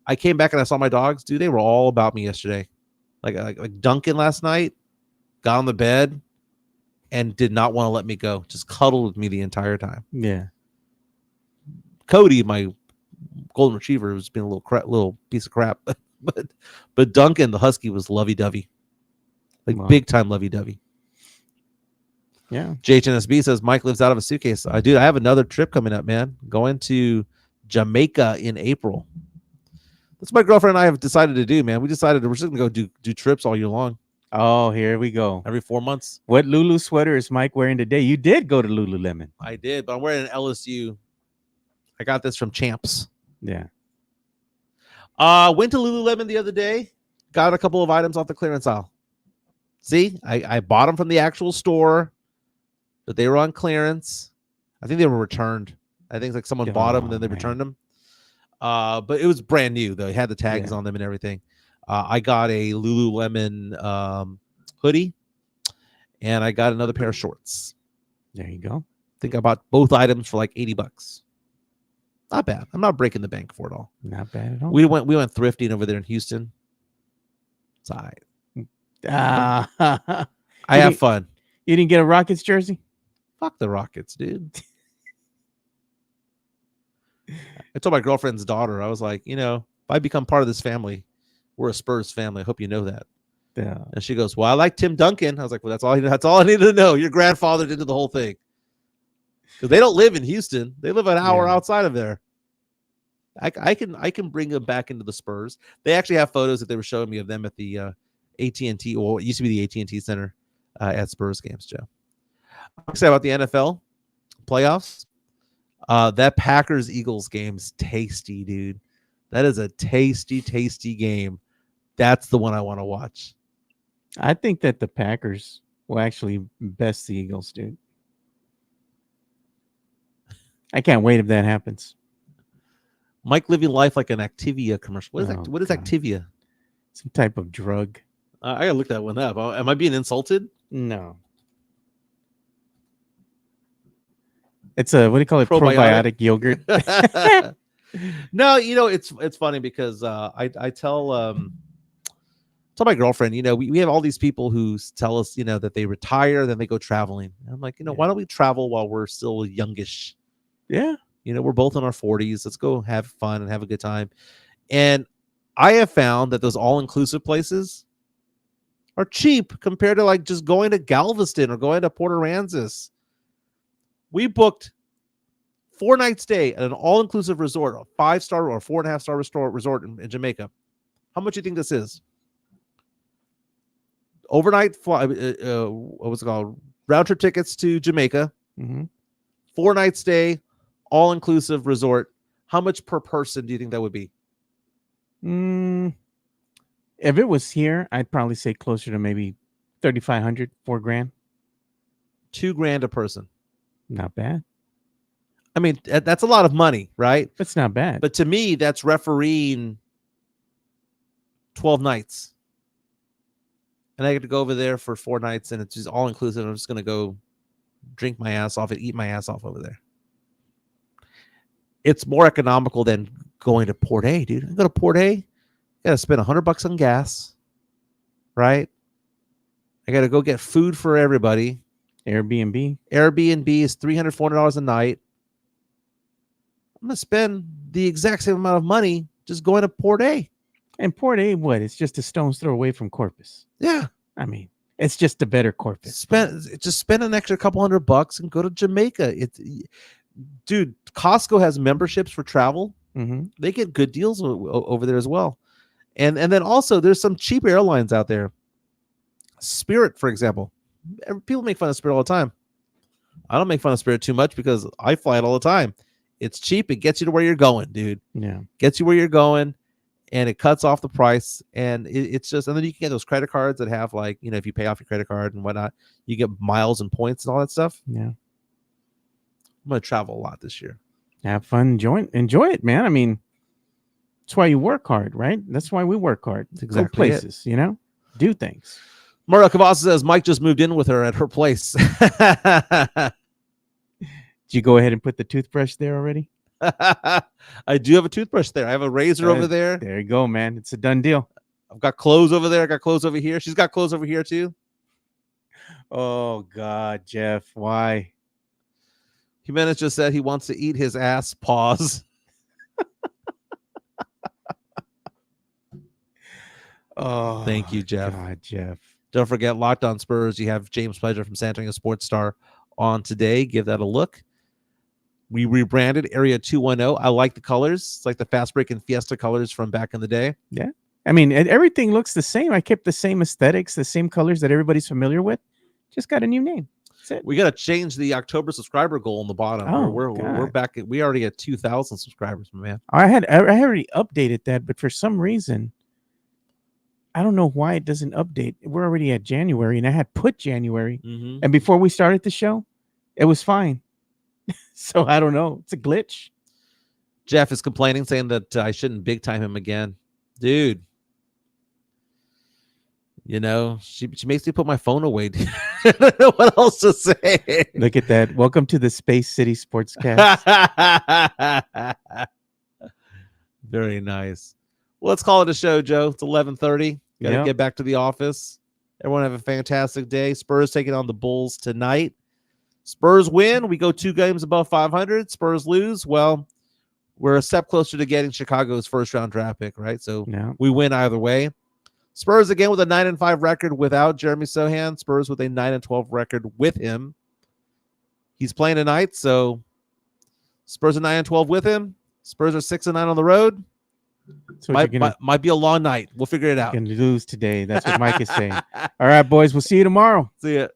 I came back and I saw my dogs. Dude, they were all about me yesterday. Like Duncan last night got on the bed and did not want to let me go. Just cuddled with me the entire time. Yeah. Cody, my golden retriever, was being a little piece of crap, but Duncan, the husky, was lovey-dovey, big time lovey-dovey. Yeah. JHNSB says Mike lives out of a suitcase. I have another trip coming up, man. Going to Jamaica in April. That's what my girlfriend and I have decided to do, man. We decided we're just gonna go do trips all year long. Oh, here we go. Every 4 months. What Lulu sweater is Mike wearing today? You did go to Lululemon. I did, but I'm wearing an LSU. I got this from Champs. Yeah. Went to Lululemon the other day. Got a couple of items off the clearance aisle. See, I bought them from the actual store, but they were on clearance. I think they were returned. I think someone bought them and then they returned them. But it was brand new though. It had the tags on them and everything. I got a Lululemon hoodie, and I got another pair of shorts. There you go. I think I bought both items for like $80. Not bad. I'm not breaking the bank for it all. Not bad at all. We went thrifting over there in Houston. It's all right. I have fun. You didn't get a Rockets jersey? Fuck the Rockets, dude. I told my girlfriend's daughter, I was like, if I become part of this family, we're a Spurs family. I hope you know that. Yeah. And she goes, well, I like Tim Duncan. I was like, well, that's all I needed to know. Your grandfather did the whole thing. Because they don't live in Houston. They live an hour outside of there. I can bring them back into the Spurs. They actually have photos that they were showing me of them at the AT&T, or it used to be the AT&T Center at Spurs games, Joe. I'm excited about the NFL playoffs. That Packers-Eagles game's tasty, dude. That is a tasty, tasty game. That's the one I want to watch. I think that the Packers will actually best the Eagles, dude. I can't wait if that happens. Mike living life like an Activia commercial. What is God. Activia? Some type of drug. I gotta look that one up. Am I being insulted? No. It's a, what do you call it? Probiotic. Probiotic yogurt. No, it's funny because I tell my girlfriend, we have all these people who tell us, that they retire, then they go traveling. And I'm like, why don't we travel while we're still youngish? Yeah. We're both in our 40s. Let's go have fun and have a good time. And I have found that those all-inclusive places are cheap compared to like just going to Galveston or going to Port Aransas. We booked 4 night stay at an all-inclusive resort, a 5-star or 4.5-star resort in Jamaica. How much do you think this is? Overnight flight, what's it called? Round trip tickets to Jamaica. Mm-hmm. 4 night stay, all-inclusive resort. How much per person do you think that would be? If it was here, I'd probably say closer to maybe 3,500, $4,000. $2,000 a person. Not bad. I mean, that's a lot of money, right? That's not bad. But to me, that's refereeing 12 nights. and I get to go over there for 4 nights, and it's just all inclusive. I'm just going to go drink my ass off and eat my ass off over there. It's more economical than going to Port A, dude. I go to Port A, got to spend $100 on gas, right? I got to go get food for everybody. Airbnb is $300, $400 a night. I'm going to spend the exact same amount of money just going to Port A. And Port A, what? It's just a stone's throw away from Corpus. Yeah. I mean, it's just a better Corpus. Spend an extra couple $100 and go to Jamaica. Dude, Costco has memberships for travel. Mm-hmm. They get good deals over there as well. And then also there's some cheap airlines out there. Spirit, for example. People make fun of Spirit all the time. I don't make fun of Spirit too much because I fly it all the time. It's cheap. It gets you to where you're going, dude. Yeah. Gets you where you're going, and it cuts off the price. And it's just, and then you can get those credit cards that have, like, you know, if you pay off your credit card and whatnot, you get miles and points and all that stuff. Yeah. I'm going to travel a lot this year. Have fun. Enjoy it, man. I mean, that's why you work hard, right? That's why we work hard. That's exactly go places, you know, do things. Mario Cavazza says Mike just moved in with her at her place. Did you go ahead and put the toothbrush there already? I do have a toothbrush there. I have a razor over there. There you go, man. It's a done deal. I've got clothes over there. I got clothes over here. She's got clothes over here too. Oh, God, Jeff. Why? Jimenez just said he wants to eat his ass. Pause. Oh, thank you, Jeff. God, Jeff. Don't forget, Locked On Spurs. You have James Pledger from San Antonio Sports Star on today. Give that a look. We rebranded Area 210. I like the colors. It's like the Fast Break and Fiesta colors from back in the day. Yeah. I mean, everything looks the same. I kept the same aesthetics, the same colors that everybody's familiar with. Just got a new name. That's it. We got to change the October subscriber goal on the bottom. Oh, we're back. We already had 2,000 subscribers, my man. I already updated that, but for some reason, I don't know why it doesn't update. We're already at January, and I had put January. Mm-hmm. And before we started the show, it was fine. So I don't know. It's a glitch. Jeff is complaining, saying that I shouldn't big time him again. Dude, you know, she makes me put my phone away. I don't know what else to say. Look at that. Welcome to the Space City Sportscast. Very nice. Well, let's call it a show, Joe. It's 11:30. Got to get back to the office. Everyone have a fantastic day. Spurs taking on the Bulls tonight. Spurs win. We go 2 games above 500. Spurs lose. Well, we're a step closer to getting Chicago's first-round draft pick, right? So we win either way. Spurs again with a 9-5 record without Jeremy Sochan. Spurs with a 9-12 record with him. He's playing tonight, so Spurs are 9-12 with him. Spurs are 6-9 on the road. So might be a long night. We'll figure it out. Gonna lose today. That's what Mike is saying. All right, boys. We'll see you tomorrow. See ya.